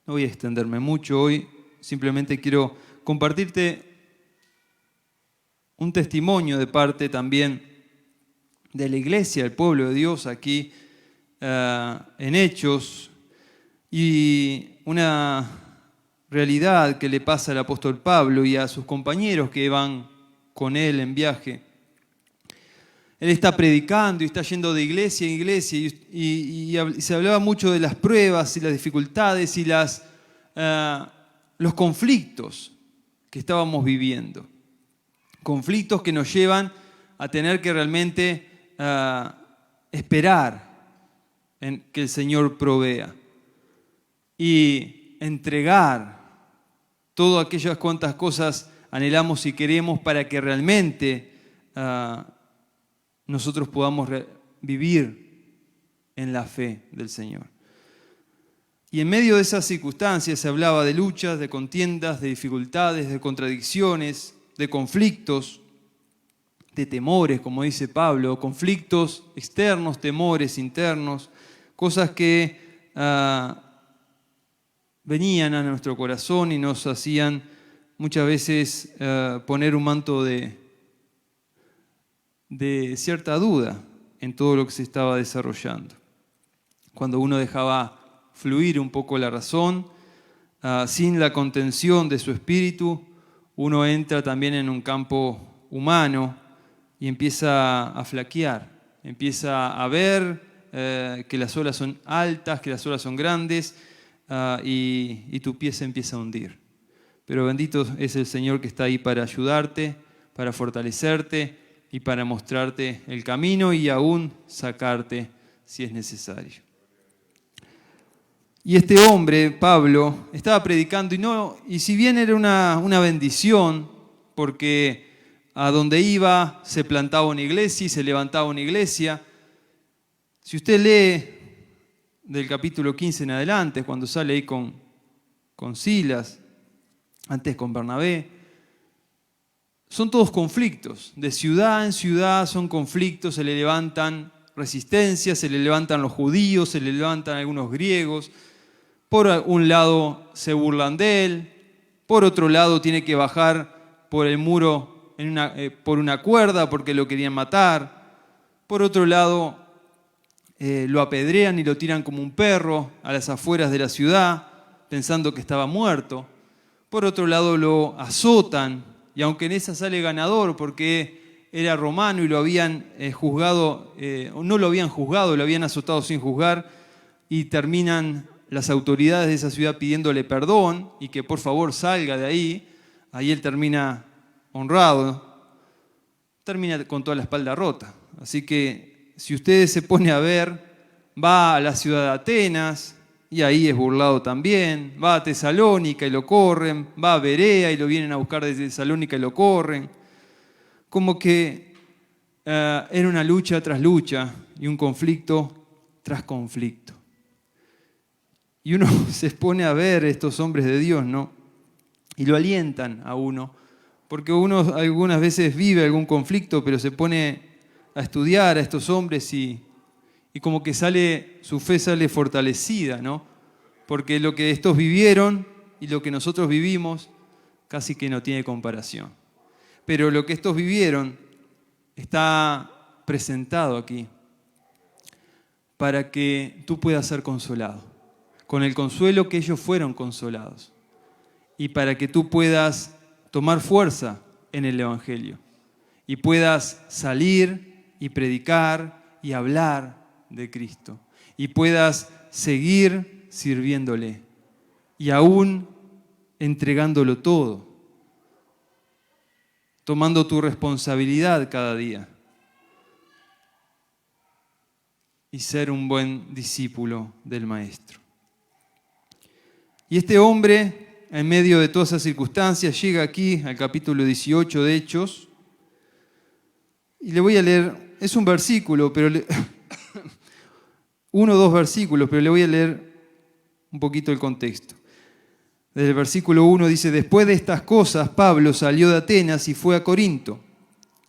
No voy a extenderme mucho hoy, simplemente quiero compartirte un testimonio de parte también de la iglesia, del pueblo de Dios aquí en Hechos, y una realidad que le pasa al apóstol Pablo y a sus compañeros que van con él en viaje. Él está predicando y está yendo de iglesia en iglesia y se hablaba mucho de las pruebas y las dificultades y los conflictos que estábamos viviendo. Conflictos que nos llevan a tener que realmente esperar en que el Señor provea y entregar todas aquellas cuantas cosas anhelamos y queremos para que realmente nosotros podamos vivir en la fe del Señor. Y en medio de esas circunstancias se hablaba de luchas, de contiendas, de dificultades, de contradicciones, de conflictos, de temores, como dice Pablo, conflictos externos, temores internos, cosas que venían a nuestro corazón y nos hacían muchas veces poner un manto de cierta duda en todo lo que se estaba desarrollando. Cuando uno dejaba fluir un poco la razón, sin la contención de su espíritu, uno entra también en un campo humano y empieza a flaquear, empieza a ver que las olas son altas, que las olas son grandes y tu pie se empieza a hundir. Pero bendito es el Señor que está ahí para ayudarte, para fortalecerte y para mostrarte el camino y aún sacarte si es necesario. Y este hombre, Pablo, estaba predicando y si bien era una bendición, porque a donde iba se plantaba una iglesia y se levantaba una iglesia. Si usted lee del capítulo 15 en adelante, cuando sale ahí con Silas, antes con Bernabé, son todos conflictos. De ciudad en ciudad son conflictos, se le levantan resistencias, se le levantan los judíos, se le levantan algunos griegos. Por un lado se burlan de él, Por otro lado, tiene que bajar por el muro por una cuerda porque lo querían matar. Por otro lado, lo apedrean y lo tiran como un perro a las afueras de la ciudad, pensando que estaba muerto. Por otro lado, lo azotan, y aunque en esa sale ganador porque era romano y lo habían juzgado, no lo habían juzgado, lo habían azotado sin juzgar, y terminan las autoridades de esa ciudad pidiéndole perdón y que por favor salga de ahí. Ahí él termina honrado, termina con toda la espalda rota. Así que si usted se pone a ver, va a la ciudad de Atenas y ahí es burlado también, va a Tesalónica y lo corren, va a Berea y lo vienen a buscar desde Tesalónica y lo corren. Como que era una lucha tras lucha y un conflicto tras conflicto. Y uno se pone a ver estos hombres de Dios, ¿no? Y lo alientan a uno, porque uno algunas veces vive algún conflicto, pero se pone a estudiar a estos hombres y como que su fe sale fortalecida, ¿no? Porque lo que estos vivieron y lo que nosotros vivimos casi que no tiene comparación. Pero lo que estos vivieron está presentado aquí para que tú puedas ser consolado, con el consuelo que ellos fueron consolados, y para que tú puedas tomar fuerza en el Evangelio y puedas salir y predicar y hablar de Cristo y puedas seguir sirviéndole y aún entregándolo todo, tomando tu responsabilidad cada día y ser un buen discípulo del Maestro. Y este hombre, en medio de todas esas circunstancias, llega aquí al capítulo 18 de Hechos, y le voy a leer, es un versículo, pero uno o dos versículos, pero le voy a leer un poquito el contexto. Desde el versículo 1 dice: después de estas cosas, Pablo salió de Atenas y fue a Corinto,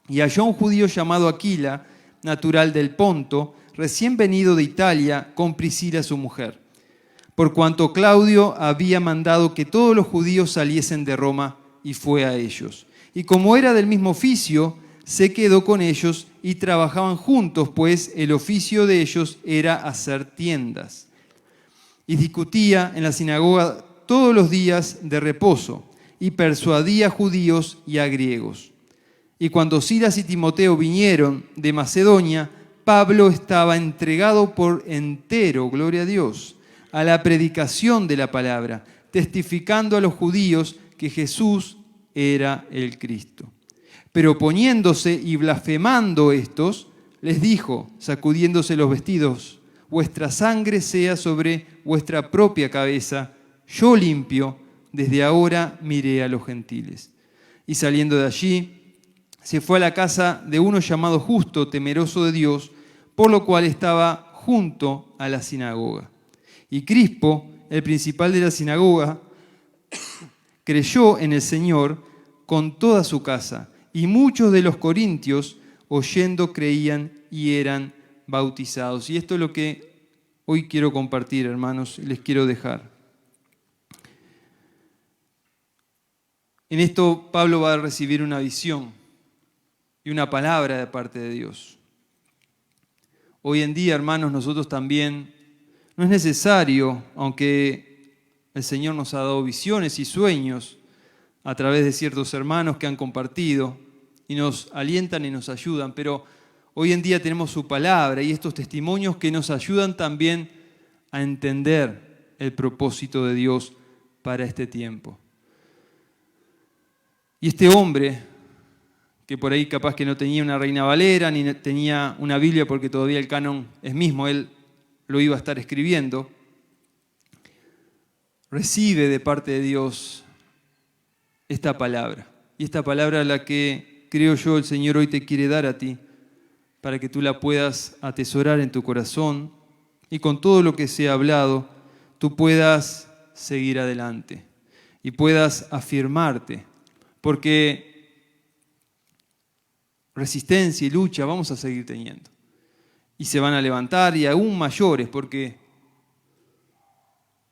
y halló a un judío llamado Aquila, natural del Ponto, recién venido de Italia, con Priscila su mujer, por cuanto Claudio había mandado que todos los judíos saliesen de Roma, y fue a ellos. Y como era del mismo oficio, se quedó con ellos y trabajaban juntos, pues el oficio de ellos era hacer tiendas. Y discutía en la sinagoga todos los días de reposo, y persuadía a judíos y a griegos. Y cuando Silas y Timoteo vinieron de Macedonia, Pablo estaba entregado por entero, gloria a Dios, a la predicación de la palabra, testificando a los judíos que Jesús era el Cristo. Pero poniéndose y blasfemando estos, les dijo, sacudiéndose los vestidos: vuestra sangre sea sobre vuestra propia cabeza, yo limpio, desde ahora miré a los gentiles. Y saliendo de allí, se fue a la casa de uno llamado Justo, temeroso de Dios, por lo cual estaba junto a la sinagoga. Y Crispo, el principal de la sinagoga, creyó en el Señor con toda su casa, y muchos de los corintios, oyendo, creían y eran bautizados. Y esto es lo que hoy quiero compartir, hermanos, y les quiero dejar. En esto Pablo va a recibir una visión y una palabra de parte de Dios. Hoy en día, hermanos, nosotros también, no es necesario, aunque el Señor nos ha dado visiones y sueños a través de ciertos hermanos que han compartido y nos alientan y nos ayudan, pero hoy en día tenemos su palabra y estos testimonios que nos ayudan también a entender el propósito de Dios para este tiempo. Y este hombre, que por ahí capaz que no tenía una Reina Valera, ni tenía una Biblia porque todavía el canon es mismo, él lo iba a estar escribiendo, recibe de parte de Dios esta palabra. Y esta palabra es la que creo yo el Señor hoy te quiere dar a ti, para que tú la puedas atesorar en tu corazón y con todo lo que se ha hablado, tú puedas seguir adelante y puedas afirmarte, porque resistencia y lucha vamos a seguir teniendo. Y se van a levantar y aún mayores, porque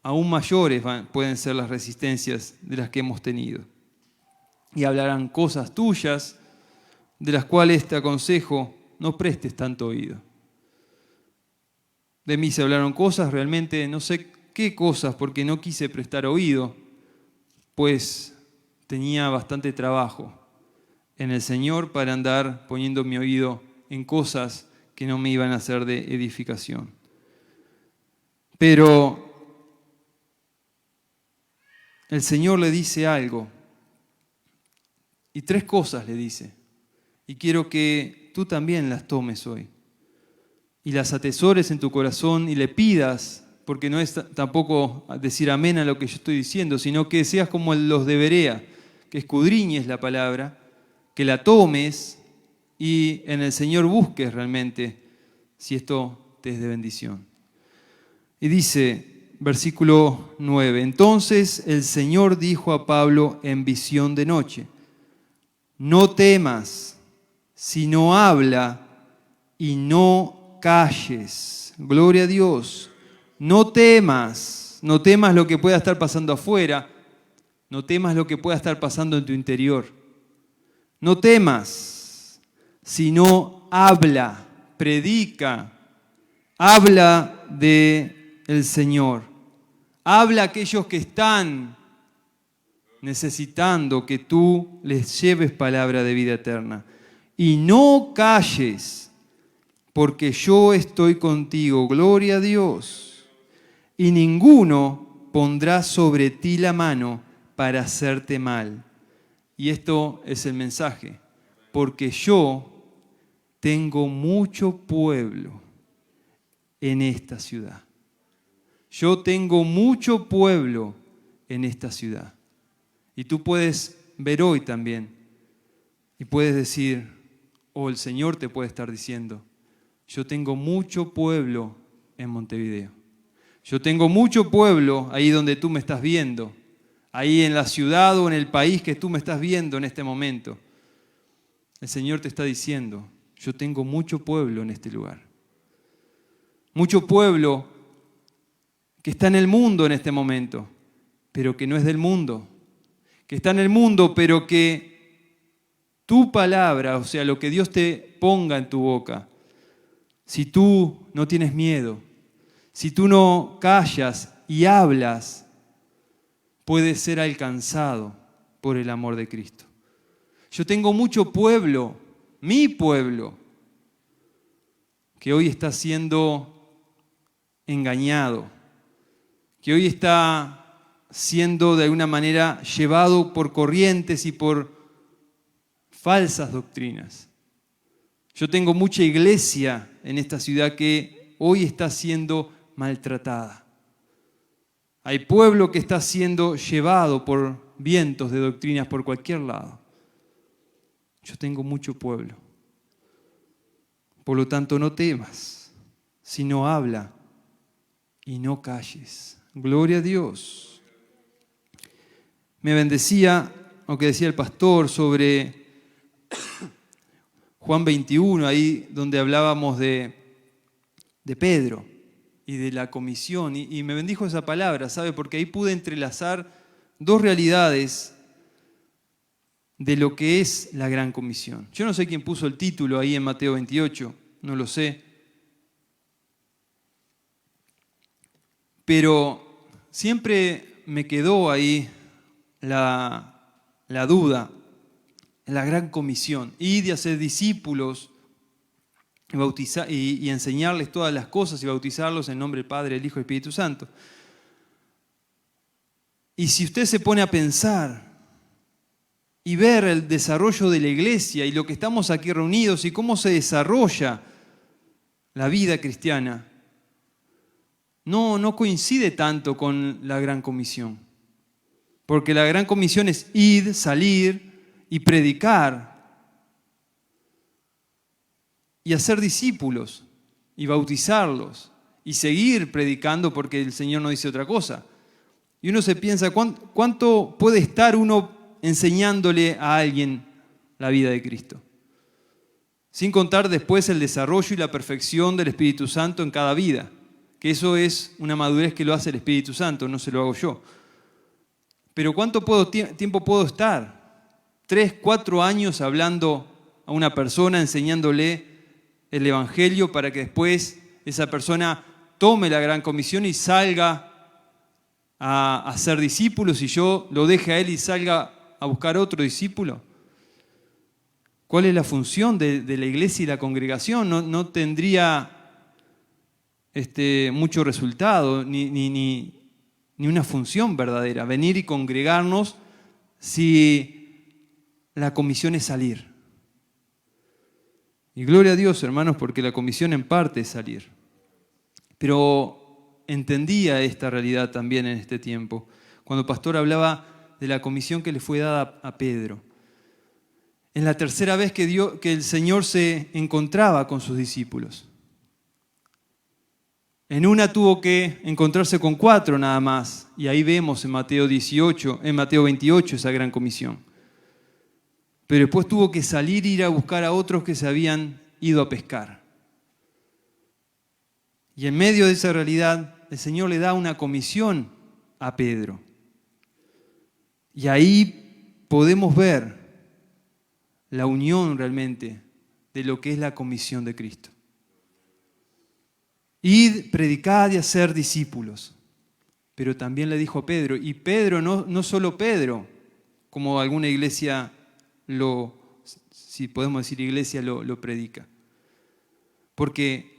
aún mayores pueden ser las resistencias de las que hemos tenido. Y hablarán cosas tuyas de las cuales te aconsejo no prestes tanto oído. De mí se hablaron cosas, realmente no sé qué cosas, porque no quise prestar oído, pues tenía bastante trabajo en el Señor para andar poniendo mi oído en cosas que no me iban a hacer de edificación. Pero el Señor le dice algo, y 3 cosas le dice, y quiero que tú también las tomes hoy, y las atesores en tu corazón y le pidas, porque no es tampoco decir amén a lo que yo estoy diciendo, sino que seas como los de Berea, que escudriñes la palabra, que la tomes y en el Señor busques realmente si esto te es de bendición. Y dice, versículo 9, entonces el Señor dijo a Pablo en visión de noche, no temas, sino habla y no calles. Gloria a Dios. No temas lo que pueda estar pasando afuera, no temas lo que pueda estar pasando en tu interior. No temas, sino habla, predica, habla del Señor. Habla a aquellos que están necesitando que tú les lleves palabra de vida eterna. Y no calles, porque yo estoy contigo. Gloria a Dios. Y ninguno pondrá sobre ti la mano para hacerte mal. Y esto es el mensaje. Porque yo tengo mucho pueblo en esta ciudad. Yo tengo mucho pueblo en esta ciudad. Y tú puedes ver hoy también. Y puedes decir, o el Señor te puede estar diciendo, yo tengo mucho pueblo en Montevideo. Yo tengo mucho pueblo ahí donde tú me estás viendo, ahí en la ciudad o en el país que tú me estás viendo en este momento. El Señor te está diciendo, yo tengo mucho pueblo en este lugar. Mucho pueblo que está en el mundo en este momento, pero que no es del mundo. Que está en el mundo, pero que tu palabra, o sea, lo que Dios te ponga en tu boca, si tú no tienes miedo, si tú no callas y hablas, puede ser alcanzado por el amor de Cristo. Yo tengo mucho pueblo, mi pueblo, que hoy está siendo engañado, que hoy está siendo de alguna manera llevado por corrientes y por falsas doctrinas. Yo tengo mucha iglesia en esta ciudad que hoy está siendo maltratada. Hay pueblo que está siendo llevado por vientos de doctrinas por cualquier lado. Yo tengo mucho pueblo. Por lo tanto, no temas, sino habla y no calles. Gloria a Dios. Me bendecía lo que decía el pastor sobre Juan 21, ahí donde hablábamos de Pedro y de la comisión, y me bendijo esa palabra, ¿sabe? Porque ahí pude entrelazar 2 realidades de lo que es la gran comisión. Yo no sé quién puso el título ahí en Mateo 28, no lo sé, pero siempre me quedó ahí la duda, la gran comisión, y de hacer discípulos y enseñarles todas las cosas y bautizarlos en nombre del Padre, del Hijo y del Espíritu Santo. Y si usted se pone a pensar y ver el desarrollo de la iglesia y lo que estamos aquí reunidos y cómo se desarrolla la vida cristiana, no coincide tanto con la gran comisión. Porque la gran comisión es ir, salir y predicar y hacer discípulos y bautizarlos y seguir predicando porque el Señor no dice otra cosa. Y uno se piensa, ¿cuánto puede estar uno enseñándole a alguien la vida de Cristo? Sin contar después el desarrollo y la perfección del Espíritu Santo en cada vida. que eso es una madurez que lo hace el Espíritu Santo, no se lo hago yo. Pero ¿cuánto tiempo puedo estar? 3, 4 años hablando a una persona, enseñándole el Evangelio para que después esa persona tome la gran comisión y salga a ser discípulos y yo lo deje a él y salga a buscar otro discípulo. ¿Cuál es la función de la iglesia y la congregación? No tendría mucho resultado, ni una función verdadera. Venir y congregarnos si la comisión es salir. Y gloria a Dios, hermanos, porque la comisión en parte es salir. Pero entendía esta realidad también en este tiempo, cuando el pastor hablaba de la comisión que le fue dada a Pedro. En la tercera vez que el Señor se encontraba con sus discípulos. En una tuvo que encontrarse con 4 nada más, y ahí vemos en Mateo 28 esa gran comisión. Pero después tuvo que salir e ir a buscar a otros que se habían ido a pescar. Y en medio de esa realidad, el Señor le da una comisión a Pedro. Y ahí podemos ver la unión realmente de lo que es la comisión de Cristo. Id, predicad y hacer discípulos. Pero también le dijo a Pedro, y Pedro, no solo Pedro, como alguna iglesia si podemos decir iglesia, lo predica. Porque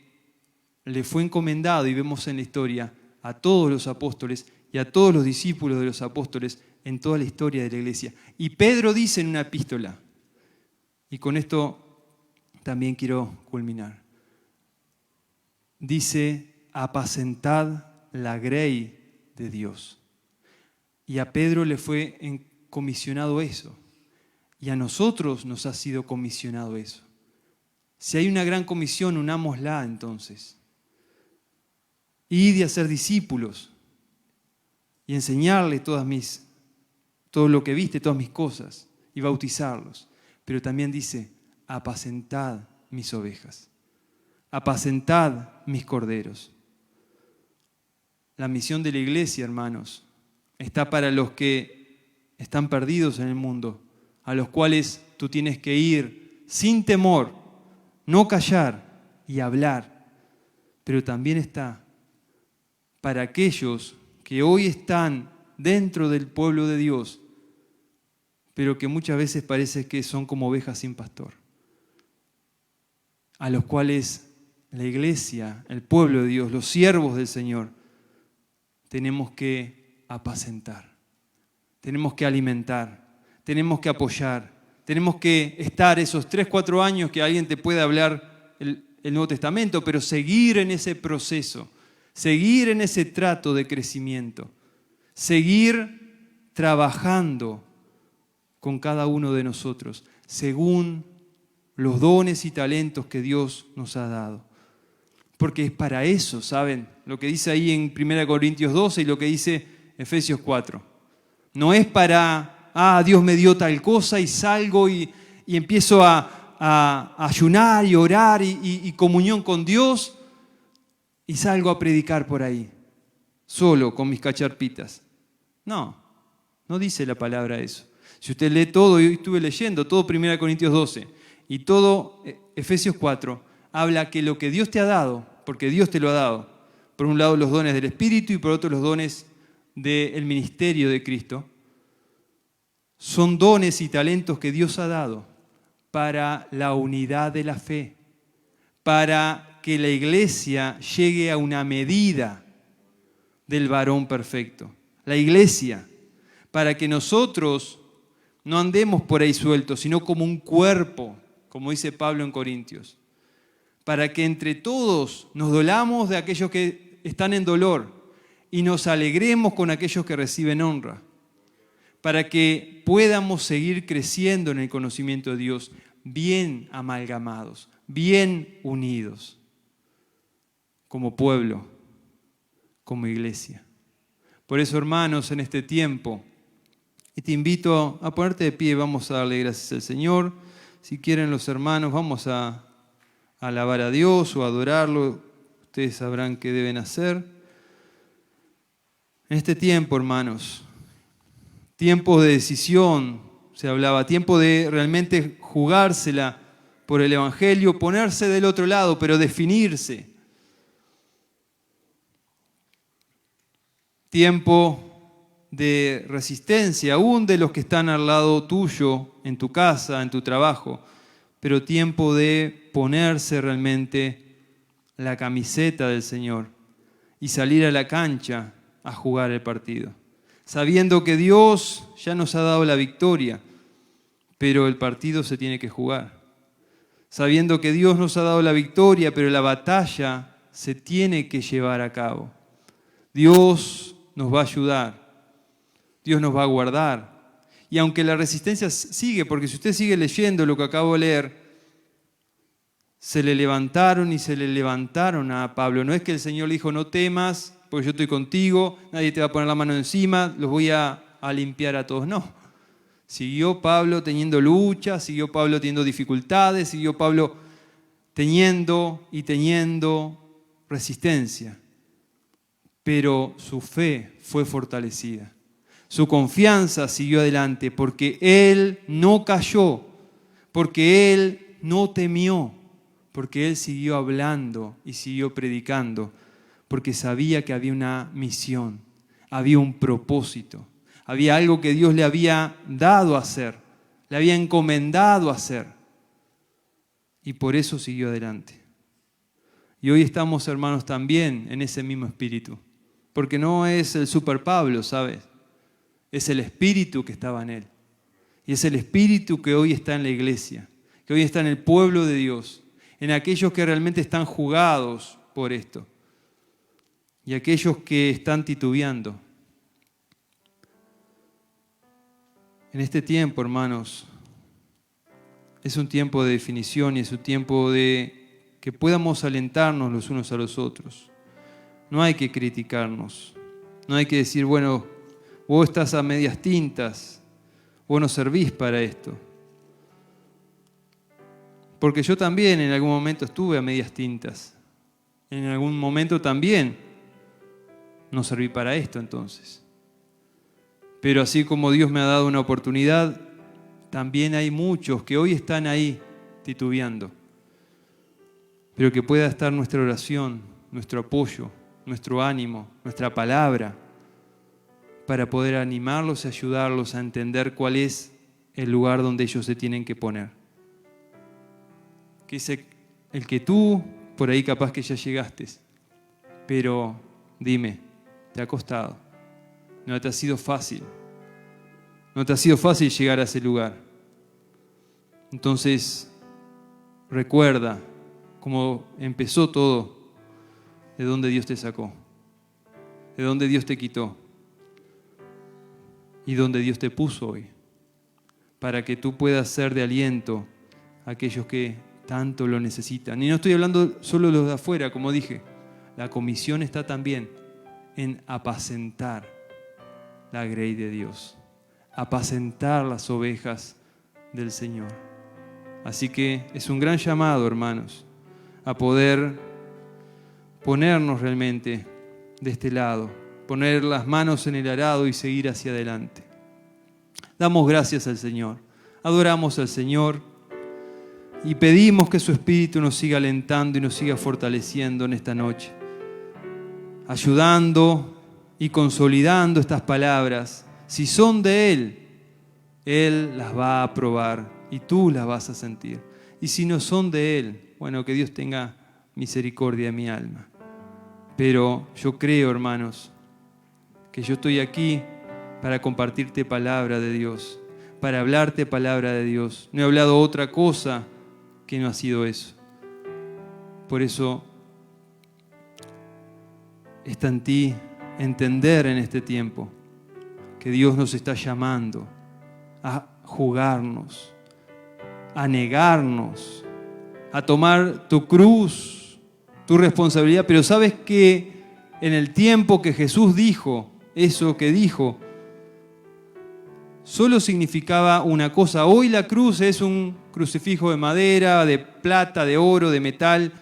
le fue encomendado, y vemos en la historia, a todos los apóstoles y a todos los discípulos de los apóstoles en toda la historia de la iglesia. Y Pedro dice en una epístola, y con esto también quiero culminar, dice, apacentad la grey de Dios. Y a Pedro le fue comisionado eso. Y a nosotros nos ha sido comisionado eso. Si hay una gran comisión, unámosla entonces. Id y hacer discípulos y enseñarle todo lo que viste, todas mis cosas, y bautizarlos. Pero también dice, apacentad mis ovejas, apacentad mis corderos. La misión de la iglesia, hermanos, está para los que están perdidos en el mundo, a los cuales tú tienes que ir sin temor, no callar y hablar. Pero también está para aquellos que hoy están dentro del pueblo de Dios, pero que muchas veces parece que son como ovejas sin pastor, a los cuales la iglesia, el pueblo de Dios, los siervos del Señor, tenemos que apacentar, tenemos que alimentar, tenemos que apoyar, tenemos que estar esos 3, 4 años que alguien te puede hablar el Nuevo Testamento, pero seguir en ese proceso, seguir en ese trato de crecimiento, seguir trabajando con cada uno de nosotros, según los dones y talentos que Dios nos ha dado. Porque es para eso, ¿saben? Lo que dice ahí en 1 Corintios 12 y lo que dice Efesios 4. No es para, Dios me dio tal cosa y salgo y empiezo a ayunar y orar y comunión con Dios y salgo a predicar por ahí, solo con mis cacharpitas. No dice la palabra eso. Si usted lee todo, yo estuve leyendo todo 1 Corintios 12 y todo Efesios 4, habla que lo que Dios te ha dado, porque Dios te lo ha dado, por un lado los dones del Espíritu y por otro los dones del ministerio de Cristo, son dones y talentos que Dios ha dado para la unidad de la fe, para que la iglesia llegue a una medida del varón perfecto. La iglesia, para que nosotros no andemos por ahí sueltos, sino como un cuerpo, como dice Pablo en Corintios, para que entre todos nos dolamos de aquellos que están en dolor y nos alegremos con aquellos que reciben honra, para que podamos seguir creciendo en el conocimiento de Dios, bien amalgamados, bien unidos, como pueblo, como iglesia. Por eso, hermanos, en este tiempo, y te invito a ponerte de pie, vamos a darle gracias al Señor. Si quieren los hermanos, vamos a alabar a Dios o a adorarlo. Ustedes sabrán qué deben hacer. En este tiempo, hermanos, tiempo de decisión, se hablaba, tiempo de realmente jugársela por el Evangelio, ponerse del otro lado, pero definirse. Tiempo de resistencia, aún de los que están al lado tuyo, en tu casa, en tu trabajo, pero tiempo de ponerse realmente la camiseta del Señor y salir a la cancha a jugar el partido, sabiendo que Dios ya nos ha dado la victoria, pero el partido se tiene que jugar. Sabiendo que Dios nos ha dado la victoria, pero la batalla se tiene que llevar a cabo. Dios nos va a ayudar. Dios nos va a guardar. Y aunque la resistencia sigue, porque si usted sigue leyendo lo que acabo de leer, se le levantaron y se le levantaron a Pablo. No es que el Señor le dijo, no temas, porque yo estoy contigo, nadie te va a poner la mano encima, los voy a limpiar a todos. No. Siguió Pablo teniendo luchas, siguió Pablo teniendo dificultades, siguió Pablo teniendo resistencia. Pero su fe fue fortalecida. Su confianza siguió adelante porque él no cayó, porque él no temió, porque él siguió hablando y siguió predicando, porque sabía que había una misión, había un propósito, había algo que Dios le había dado a hacer, le había encomendado a hacer. Y por eso siguió adelante. Y hoy estamos, hermanos, también en ese mismo espíritu, porque no es el super Pablo, ¿sabes? Es el espíritu que estaba en él. Y es el espíritu que hoy está en la iglesia, que hoy está en el pueblo de Dios, en aquellos que realmente están jugados por esto y aquellos que están titubeando. En este tiempo, hermanos, es un tiempo de definición y es un tiempo de que podamos alentarnos los unos a los otros. No hay que criticarnos, no hay que decir, bueno, vos estás a medias tintas, vos no servís para esto. Porque yo también en algún momento estuve a medias tintas. En algún momento también no serví para esto entonces. Pero así como Dios me ha dado una oportunidad, también hay muchos que hoy están ahí titubeando. Pero que pueda estar nuestra oración, nuestro apoyo, nuestro ánimo, nuestra palabra, para poder animarlos y ayudarlos a entender cuál es el lugar donde ellos se tienen que poner. Que es el que tú, por ahí capaz que ya llegaste, pero dime, ¿te ha costado? No te ha sido fácil. No te ha sido fácil llegar a ese lugar. Entonces, recuerda cómo empezó todo, de dónde Dios te sacó, de dónde Dios te quitó y dónde Dios te puso hoy, para que tú puedas ser de aliento a aquellos que tanto lo necesitan. Y no estoy hablando solo de los de afuera, como dije, la comisión está también en apacentar la grey de Dios, apacentar las ovejas del Señor. Así que es un gran llamado, hermanos, a poder ponernos realmente de este lado, poner las manos en el arado y seguir hacia adelante. Damos gracias al Señor, adoramos al Señor y pedimos que su Espíritu nos siga alentando y nos siga fortaleciendo en esta noche, ayudando y consolidando estas palabras. Si son de Él, Él las va a aprobar y tú las vas a sentir. Y si no son de Él, bueno, que Dios tenga misericordia de mi alma. Pero yo creo, hermanos, que yo estoy aquí para compartirte palabra de Dios, para hablarte palabra de Dios. No he hablado otra cosa que no ha sido eso. Por eso está en ti entender en este tiempo que Dios nos está llamando a jugarnos, a negarnos, a tomar tu cruz, tu responsabilidad. Pero sabes que en el tiempo que Jesús dijo eso que dijo, solo significaba una cosa. Hoy la cruz es un crucifijo de madera, de plata, de oro, de metal,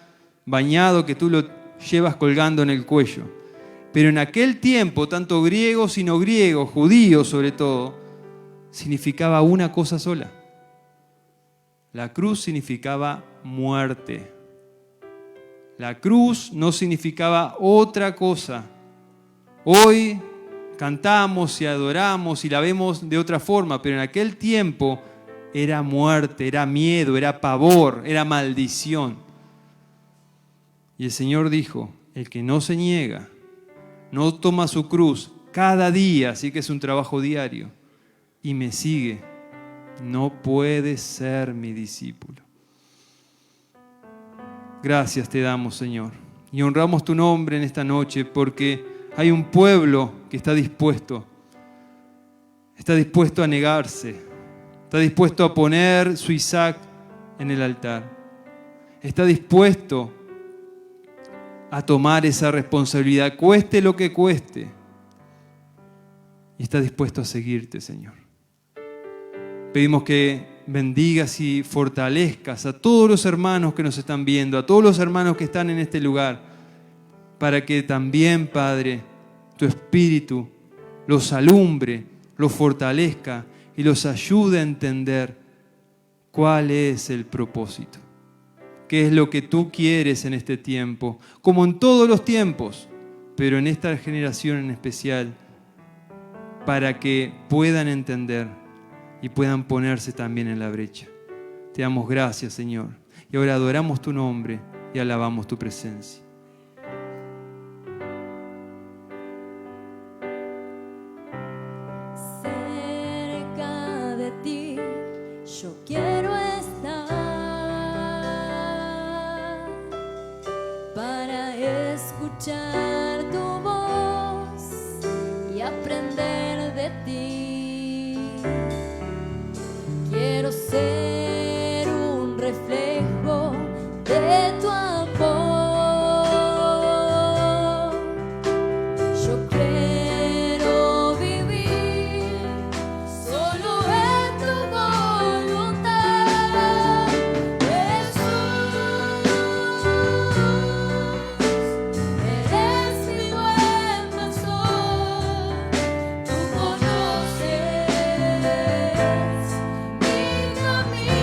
bañado, que tú lo llevas colgando en el cuello. Pero en aquel tiempo, tanto griegos y no griegos, judíos sobre todo, significaba una cosa sola. La cruz significaba muerte. La cruz no significaba otra cosa. Hoy cantamos y adoramos y la vemos de otra forma, pero en aquel tiempo era muerte, era miedo, era pavor, era maldición. Y el Señor dijo, el que no se niega, no toma su cruz cada día, así que es un trabajo diario, y me sigue, no puede ser mi discípulo. Gracias te damos, Señor, y honramos tu nombre en esta noche porque hay un pueblo que está dispuesto a negarse, está dispuesto a poner su Isaac en el altar, está dispuesto a tomar esa responsabilidad, cueste lo que cueste, y está dispuesto a seguirte, Señor. Pedimos que bendigas y fortalezcas a todos los hermanos que nos están viendo, a todos los hermanos que están en este lugar, para que también, Padre, tu Espíritu los alumbre, los fortalezca y los ayude a entender cuál es el propósito, qué es lo que tú quieres en este tiempo, como en todos los tiempos, pero en esta generación en especial, para que puedan entender y puedan ponerse también en la brecha. Te damos gracias, Señor, y ahora adoramos tu nombre y alabamos tu presencia. Cerca de ti yo quiero estar para escuchar tu voz y aprender de ti. Quiero ser un reflejo de tu amor. Yo quiero vivir solo en tu voluntad, Jesús. Eres mi buen pastor, tú conoces mi camino.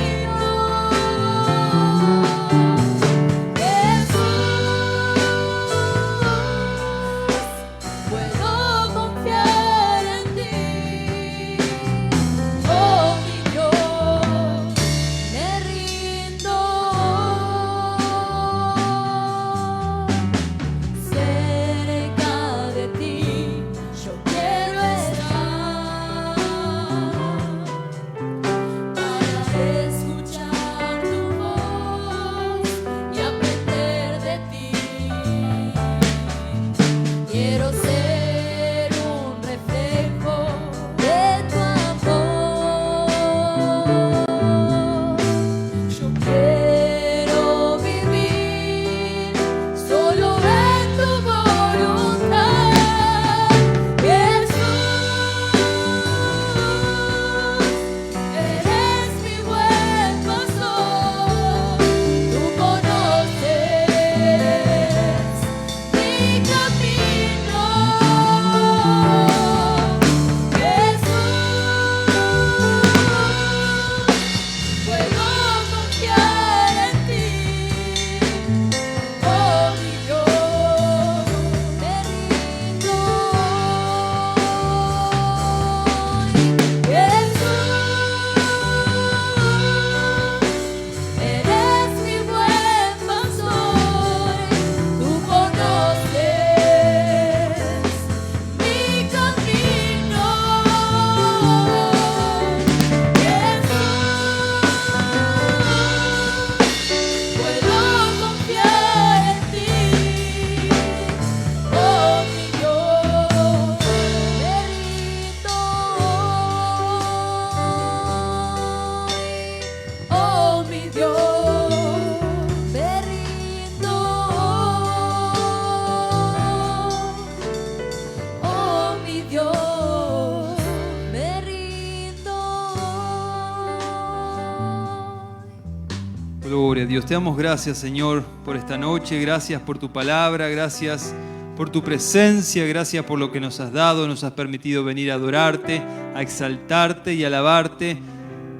Gloria a Dios. Te damos gracias, Señor, por esta noche. Gracias por tu palabra. Gracias por tu presencia. Gracias por lo que nos has dado. Nos has permitido venir a adorarte, a exaltarte y a alabarte.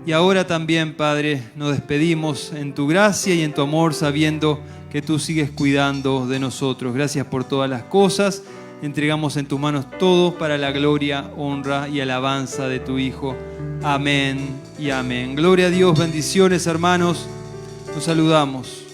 Y ahora también, Padre, nos despedimos en tu gracia y en tu amor, sabiendo que tú sigues cuidando de nosotros. Gracias por todas las cosas. Entregamos en tus manos todo para la gloria, honra y alabanza de tu Hijo. Amén y amén. Gloria a Dios. Bendiciones, hermanos. Nos saludamos.